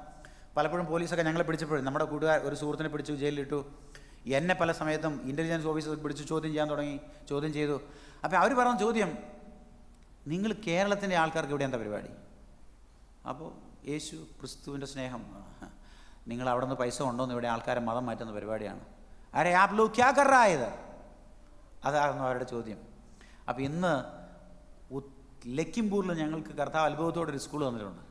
പലപ്പോഴും പോലീസൊക്കെ ഞങ്ങളെ പിടിച്ചപ്പോഴും, നമ്മുടെ ഒരു സുഹൃത്തിനെ പിടിച്ചു ജയിലിലിട്ടു, എന്നെ പല സമയത്തും ഇൻ്റലിജൻസ് ഓഫീസർ പിടിച്ച് ചോദ്യം ചെയ്തു. അപ്പോൾ അവർ പറഞ്ഞ ചോദ്യം, നിങ്ങൾ കേരളത്തിൻ്റെ ആൾക്കാർക്ക് ഇവിടെ എന്താ പരിപാടി? അപ്പോൾ യേശു ക്രിസ്തുവിൻ്റെ സ്നേഹം, നിങ്ങൾ അവിടെ നിന്ന് പൈസ കൊണ്ടുവന്ന് ഇവിടെ ആൾക്കാരെ മതം മാറ്റുന്ന പരിപാടിയാണ്. അരെ ആപ് ലോഗ് ക്യാ കർ രഹാ ഹൈ ഇധർ? അതായിരുന്നു അവരുടെ ചോദ്യം. അപ്പോൾ ഇന്ന് ലക്കിംപൂരിൽ ഞങ്ങൾക്ക് കർത്താവ് അത്ഭുതത്തോടെ ഒരു സ്കൂൾ തന്നിട്ടുണ്ട്,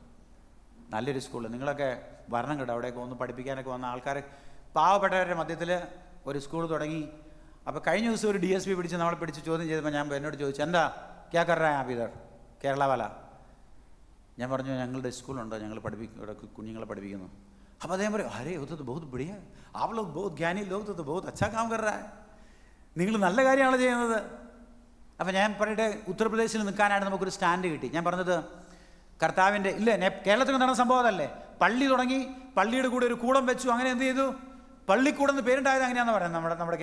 നല്ലൊരു സ്കൂൾ. നിങ്ങളൊക്കെ വരണം കേട്ടോ, അവിടെയൊക്കെ ഒന്ന് പഠിപ്പിക്കാനൊക്കെ വന്ന ആൾക്കാർ, പാവപ്പെട്ടവരുടെ മധ്യത്തിൽ ഒരു സ്കൂൾ തുടങ്ങി. അപ്പോൾ കഴിഞ്ഞ ദിവസം ഒരു DSP നമ്മളെ പിടിച്ച് ചോദ്യം ചെയ്തപ്പോൾ എന്നോട് ചോദിച്ചു, എന്താ ക്യാ കർ രഹാ ഹൈ ആപ് ഇധർ കേരള വാല? ഞാൻ പറഞ്ഞു, ഞങ്ങളുടെ സ്കൂളുണ്ടോ, ഞങ്ങൾ ഇവിടെ കുഞ്ഞുങ്ങളെ പഠിപ്പിക്കുന്നു. അപ്പോൾ അദ്ദേഹം പറയും, അരേ वो तो बहुत बढ़िया, आप लोग बहुत ज्ञानी लोग, तो बहुत अच्छा काम कर रहा है, നിങ്ങൾ നല്ല കാര്യമാണ് ചെയ്യുന്നത്. അപ്പോൾ ഞാൻ പറയട്ടെ, ഉത്തർപ്രദേശിൽ നിൽക്കാനായിട്ട് നമുക്കൊരു സ്റ്റാൻഡ് കിട്ടി. ഞാൻ പറഞ്ഞത് കർത്താവിൻ്റെ കേരളത്തിൽ നടന്ന സംഭവം അതല്ലേ. പള്ളി തുടങ്ങി, പള്ളിയുടെ കൂടെ ഒരു കൂടം വെച്ചു, അങ്ങനെ എന്ത് ചെയ്തു, പള്ളിക്കൂടം എന്ന് പേരുണ്ടായത് അങ്ങനെയാണെന്ന് പറയുന്നത്. നമ്മുടെ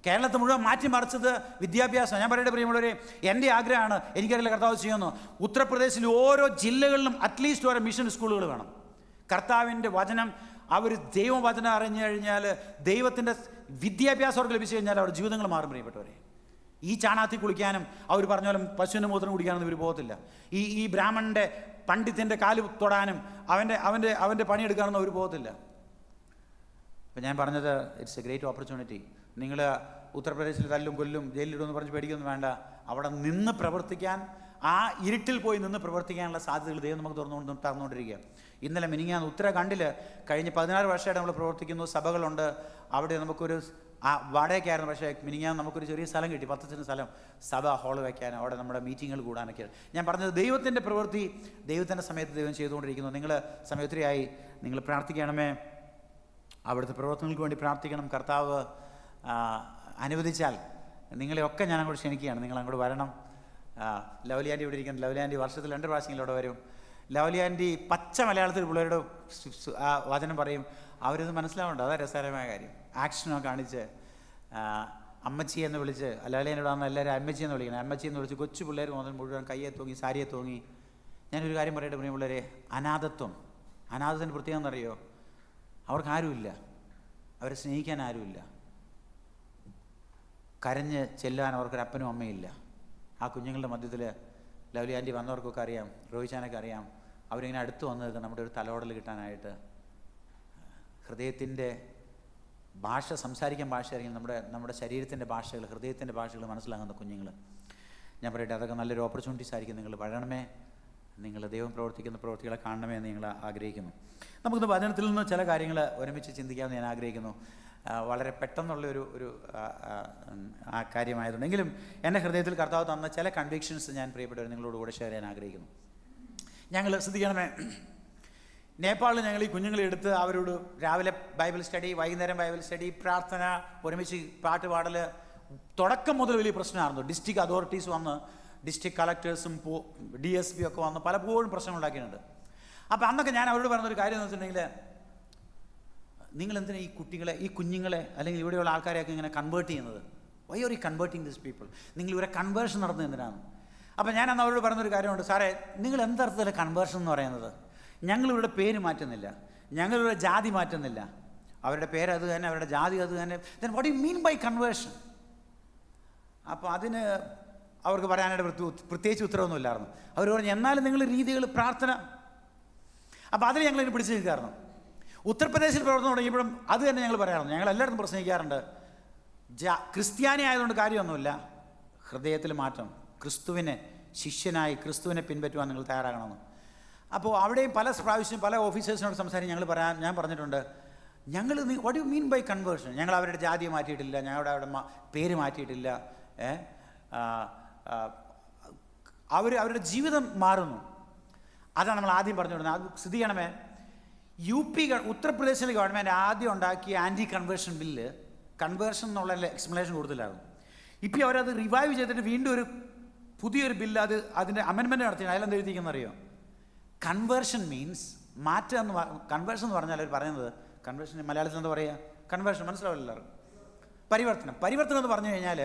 കേരളത്തിൽ മുഴുവൻ മാറ്റിമറിച്ചത് വിദ്യാഭ്യാസം. ഞാൻ പറയട്ടെ പ്രിയമുള്ളവരെ, എൻ്റെ ആഗ്രഹമാണ്, എനിക്കറിയില്ല കർത്താവ് ചെയ്യുന്നു, ഉത്തർപ്രദേശിൽ ഓരോ ജില്ലകളിലും അറ്റ്ലീസ്റ്റ് ഓരോ മിഷൻ സ്കൂളുകൾ വേണം. കർത്താവിൻ്റെ വചനം, അവർ ദൈവവചനം അറിഞ്ഞു കഴിഞ്ഞാൽ, ദൈവത്തിൻ്റെ വിദ്യാഭ്യാസം അവർക്ക് ലഭിച്ചു കഴിഞ്ഞാൽ അവരുടെ ജീവിതങ്ങൾ മാറും പ്രിയപ്പെട്ടവരെ. ഈ ചാണാത്തി കുളിക്കാനും അവർ പറഞ്ഞ പോലെ പശുവിൻ്റെ മൂത്രം കുടിക്കാനൊന്നും ഇവർ പോകത്തില്ല. ഈ ബ്രാഹ്മണൻ്റെ പണ്ഡിത്തിൻ്റെ കാല് തൊടാനും അവൻ്റെ പണിയെടുക്കാനൊന്നും അവർ പോകത്തില്ല. അപ്പം ഞാൻ പറഞ്ഞത്, ഇറ്റ്സ് എ ഗ്രേറ്റ് ഓപ്പർച്യൂണിറ്റി. നിങ്ങൾ ഉത്തർപ്രദേശിൽ തല്ലും കൊല്ലും ജയിലിലിടുമെന്ന് പറഞ്ഞ് പേടിക്കൊന്നും വേണ്ട. അവിടെ നിന്ന് പ്രവർത്തിക്കാൻ, ആ ഇരുട്ടിൽ പോയി നിന്ന് പ്രവർത്തിക്കാനുള്ള സാധ്യതകൾ ദൈവം നമുക്ക് തുറന്നുകൊണ്ടിരിക്കുക. ഇന്നലെ മിനിങ്ങാന്ന് ഉത്തരാഖണ്ഡിൽ കഴിഞ്ഞ 16 വർഷമായിട്ട് നമ്മൾ പ്രവർത്തിക്കുന്നു, സഭകളുണ്ട്. അവിടെ നമുക്കൊരു വാടകയ്ക്കായിരുന്നു, പക്ഷേ മിനിങ്ങാന്ന് നമുക്കൊരു ചെറിയ സ്ഥലം കിട്ടി, 10 സെൻറ്റ് സ്ഥലം, സഭ ഹാള് വയ്ക്കാൻ, അവിടെ നമ്മുടെ മീറ്റിങ്ങുകൾ കൂടാനൊക്കെയാണ്. ഞാൻ പറഞ്ഞത്, ദൈവത്തിൻ്റെ പ്രവൃത്തി ദൈവത്തിൻ്റെ സമയത്ത് ദൈവം ചെയ്തുകൊണ്ടിരിക്കുന്നു. നിങ്ങൾ സമയത്തിനായി നിങ്ങൾ പ്രാർത്ഥിക്കണമേ, അവിടുത്തെ പ്രവർത്തനങ്ങൾക്ക് വേണ്ടി പ്രാർത്ഥിക്കണം. കർത്താവ് അനുവദിച്ചാൽ നിങ്ങളെയൊക്കെ ഞാൻ അങ്ങോട്ട് ക്ഷണിക്കുകയാണ്, നിങ്ങൾ അങ്ങോട്ട് വരണം. ലവ്ലി ആൻറ്റി ഇവിടെ ഇരിക്കുന്നത്. ലവ്ലി ആൻറ്റി വർഷത്തിൽ 2 പ്രാവശ്യങ്ങളിൽ ഇവിടെ വരും. ലവ്ലി ആൻറ്റി പച്ച മലയാളത്തിൽ പിള്ളേരുടെ വചനം പറയും, അവരിത് മനസ്സിലാവുന്നുണ്ട്. അതാ രസകരമായ കാര്യം. ആക്ഷനൊക്കെ കാണിച്ച് അമ്മച്ചി എന്ന് വിളിച്ച്, ലവ്ലി ആൻറ്റിയുടെ വന്ന് എല്ലാവരും അമ്മച്ചി എന്ന് വിളിക്കണം. അമ്മച്ചി എന്ന് വിളിച്ച് കൊച്ചു പിള്ളേർ മുതൽ മുഴുവൻ കയ്യെ തൂങ്ങി, സാരിയെ തൂങ്ങി ഞാനൊരു കാര്യം പറയട്ടെ പ്രിയമുള്ളവരെ, അനാഥത്തിൻ്റെ പ്രത്യേകത എന്നറിയോ? അവർക്ക് ആരുമില്ല, അവരെ സ്നേഹിക്കാൻ ആരുമില്ല, കരഞ്ഞ് ചെല്ലാൻ അവർക്കൊരു അപ്പനും അമ്മയില്ല. ആ കുഞ്ഞുങ്ങളുടെ മധ്യത്തിൽ ലവ്ലി ആൻറ്റി വന്നവർക്കൊക്കെ അറിയാം, റോഹിച്ചാനൊക്കെ അറിയാം, അവരിങ്ങനെ അടുത്ത് വന്ന് നിൽക്കുക നമ്മുടെ ഒരു തലോടൽ കിട്ടാനായിട്ട്. ഹൃദയത്തിൻ്റെ ഭാഷ, സംസാരിക്കാൻ ഭാഷയായിരിക്കും നമ്മുടെ ശരീരത്തിൻ്റെ ഭാഷകൾ, ഹൃദയത്തിൻ്റെ ഭാഷകൾ മനസ്സിലാകുന്ന കുഞ്ഞുങ്ങൾ. ഞാൻ പറയട്ടെ, അതൊക്കെ നല്ലൊരു ഓപ്പർച്യൂണിറ്റീസ് ആയിരിക്കും. നിങ്ങൾ വളരണമേ, നിങ്ങൾ ദൈവം പ്രവർത്തിക്കുന്ന പ്രവൃത്തികളെ കാണണമേ എന്ന് നിങ്ങൾ ആഗ്രഹിക്കുന്നു. നമുക്കിന്ന് വചനത്തിൽ നിന്ന് ചില കാര്യങ്ങൾ ഒരുമിച്ച് ചിന്തിക്കാമെന്ന് ഞാൻ ആഗ്രഹിക്കുന്നു. വളരെ പെട്ടെന്നുള്ളൊരു ആ കാര്യമായതുകൊണ്ടെങ്കിലും എൻ്റെ ഹൃദയത്തിൽ കർത്താവ് തന്ന ചില കൺവിക്ഷൻസ് ഞാൻ പ്രിയപ്പെട്ടവർ നിങ്ങളോട് കൂടെ ഷെയർ ചെയ്യാൻ ആഗ്രഹിക്കുന്നു. ഞങ്ങൾ ശ്രദ്ധിക്കണമേ, നേപ്പാളിൽ ഞങ്ങൾ ഈ കുഞ്ഞുങ്ങളെ എടുത്ത് അവരോട് രാവിലെ ബൈബിൾ സ്റ്റഡി, വൈകുന്നേരം ബൈബിൾ സ്റ്റഡി, പ്രാർത്ഥന, ഒരുമിച്ച് പാട്ട് പാടൽ തുടക്കം മുതൽ വലിയ പ്രശ്നമായിരുന്നു. ഡിസ്ട്രിക്ട് അതോറിറ്റീസ് വന്ന്, ഡിസ്ട്രിക്ട് കളക്ടേഴ്സും DSP ഒക്കെ വന്ന് പലപ്പോഴും പ്രശ്നങ്ങളുണ്ടാക്കിയിട്ടുണ്ട്. അപ്പോൾ അന്നൊക്കെ ഞാൻ അവരോട് പറഞ്ഞൊരു കാര്യം എന്ന് വെച്ചിട്ടുണ്ടെങ്കിൽ, നിങ്ങൾ എന്തിനാ ഈ കുഞ്ഞുങ്ങളെ അല്ലെങ്കിൽ ഇവിടെയുള്ള ആൾക്കാരെയൊക്കെ ഇങ്ങനെ കൺവേർട്ട് ചെയ്യുന്നത്? Why are you converting this people? നിങ്ങൾ ഇവരെ കൺവേർഷൻ നടത്തുന്നത് എന്തിനാണ്? അപ്പോൾ ഞാൻ അന്ന് അവരോട് പറഞ്ഞൊരു കാര്യമുണ്ട്, സാറേ നിങ്ങൾ എന്തർത്ഥത്തിലെ കൺവേർഷൻ എന്ന് പറയുന്നത്? ഞങ്ങളിവരുടെ പേര് മാറ്റുന്നില്ല, ഞങ്ങളിവരുടെ ജാതി മാറ്റുന്നില്ല, അവരുടെ പേര് അത് തന്നെ, അവരുടെ ജാതി അത് തന്നെ. Then what you mean by conversion? അപ്പോൾ അതിന് അവർക്ക് പറയാനായിട്ട് പ്രത്യേകിച്ച് ഉത്തരവൊന്നുമില്ലായിരുന്നു. അവർ പറഞ്ഞു, എന്നാലും നിങ്ങൾ രീതികൾ, പ്രാർത്ഥന. അപ്പോൾ അതിൽ ഞങ്ങളിതിന് പിടിച്ച് നിൽക്കാറുണ്ട്. ഉത്തർപ്രദേശിൽ പ്രവർത്തനം തുടങ്ങിയപ്പോഴും അത് തന്നെ ഞങ്ങൾ പറയാറുണ്ട്. ഞങ്ങൾ എല്ലായിടത്തും പ്രസംഗിക്കാറുണ്ട്, ക്രിസ്ത്യാനി ആയതുകൊണ്ട് കാര്യമൊന്നുമില്ല, ഹൃദയത്തിൽ മാറ്റം, ക്രിസ്തുവിനെ ശിഷ്യനായി ക്രിസ്തുവിനെ പിൻപറ്റുവാൻ നിങ്ങൾ തയ്യാറാകണമെന്ന്. അപ്പോൾ അവിടെയും പല പ്രാവശ്യം പല ഓഫീസേഴ്സിനോട് സംസാരിച്ച് ഞാൻ പറഞ്ഞിട്ടുണ്ട്, ഞങ്ങൾ what you mean by conversion? ഞങ്ങൾ അവരുടെ ജാതി മാറ്റിയിട്ടില്ല, ഞങ്ങളുടെ പേര് മാറ്റിയിട്ടില്ല, അവരുടെ ജീവിതം മാറുന്നു. അതാണ് നമ്മൾ ആദ്യം പറഞ്ഞു വിടുന്നത്. അത് ശ്രദ്ധിക്കണമേ, ഉത്തർപ്രദേശിലെ ഗവൺമെൻറ് ആദ്യം ഉണ്ടാക്കിയ ആൻറ്റി കൺവേർഷൻ ബില്ല് കൺവേർഷൻ എന്നുള്ള എക്സ്പ്ലനേഷൻ കൊടുത്തില്ലായിരുന്നു. ഇപ്പോൾ അവരത് റിവൈവ് ചെയ്തിട്ട് വീണ്ടും ഒരു പുതിയൊരു ബില്ല് അതിൻ്റെ അമെൻമെൻറ്റ് നടത്തി. അതിലെന്ത് എഴുതിയിരിക്കുന്നത് അറിയോ? കൺവേർഷൻ മീൻസ് മാറ്റം എന്ന്. കൺവേർഷൻ എന്ന് പറഞ്ഞാൽ അവർ പറയുന്നത്, കൺവേർഷൻ മലയാളത്തിൽ എന്താ പറയുക? കൺവേർഷൻ മനസ്സിലാവില്ല. പരിവർത്തനം എന്ന് പറഞ്ഞു കഴിഞ്ഞാൽ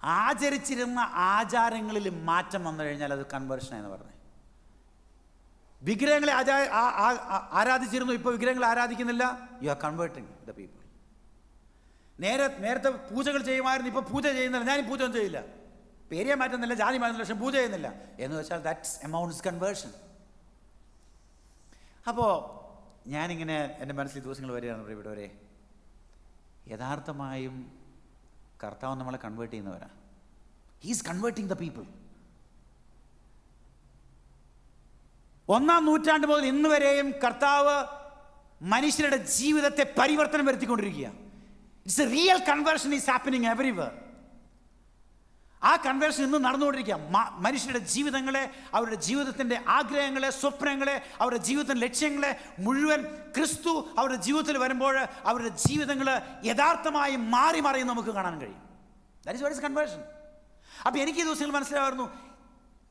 ആചരിച്ചിരുന്ന ആചാരങ്ങളിൽ മാറ്റം വന്നു കഴിഞ്ഞാൽ അത് കൺവേർഷൻ എന്ന് പറഞ്ഞത്. വിഗ്രഹങ്ങളെ ആരാധിച്ചിരുന്നു, ഇപ്പോൾ വിഗ്രഹങ്ങളെ ആരാധിക്കുന്നില്ല, you are converting the people. നേരത്തെ പൂജകൾ ചെയ്യുമായിരുന്നു, ഇപ്പോൾ പൂജ ചെയ്യുന്നില്ല, ഞാനും പൂജ ഒന്നും ചെയ്യില്ല, പേരെ മാറ്റുന്നില്ല, ജാതി മാറ്റുന്നില്ല, പക്ഷെ പൂജ ചെയ്യുന്നില്ല എന്ന് വെച്ചാൽ ദാറ്റ്സ് എമൗണ്ട്സ് കൺവേർഷൻ. അപ്പോൾ ഞാനിങ്ങനെ എൻ്റെ മനസ്സിൽ ദിവസങ്ങൾ വരികയാണ് പ്രിയപ്പെട്ടവരെ, യഥാർത്ഥമായും കർത്താവ് നമ്മളെ കൺവേർട്ട് ചെയ്യുന്നവരാണ്. He's converting the people. 1-ാം നൂറ്റാണ്ട് മുതൽ ഇന്ന് വരെയും കർത്താവ് മനുഷ്യരുടെ ജീവിതത്തെ പരിവർത്തനം വരുത്തിക്കൊണ്ടിരിക്കുക. It's a real conversion is happening everywhere. ആ കൺവേർഷൻ ഇന്ന് നടന്നുകൊണ്ടിരിക്കുക. മനുഷ്യരുടെ ജീവിതങ്ങളെ, അവരുടെ ജീവിതത്തിൻ്റെ ആഗ്രഹങ്ങളെ, സ്വപ്നങ്ങളെ, അവരുടെ ജീവിതത്തിൻ്റെ ലക്ഷ്യങ്ങളെ മുഴുവൻ ക്രിസ്തു അവരുടെ ജീവിതത്തിൽ വരുമ്പോൾ അവരുടെ ജീവിതങ്ങൾ യഥാർത്ഥമായി മാറി നമുക്ക് കാണാൻ കഴിയും. That is what is conversion. അപ്പോൾ എനിക്ക് ഈ ദിവസങ്ങൾ മനസ്സിലായിരുന്നു,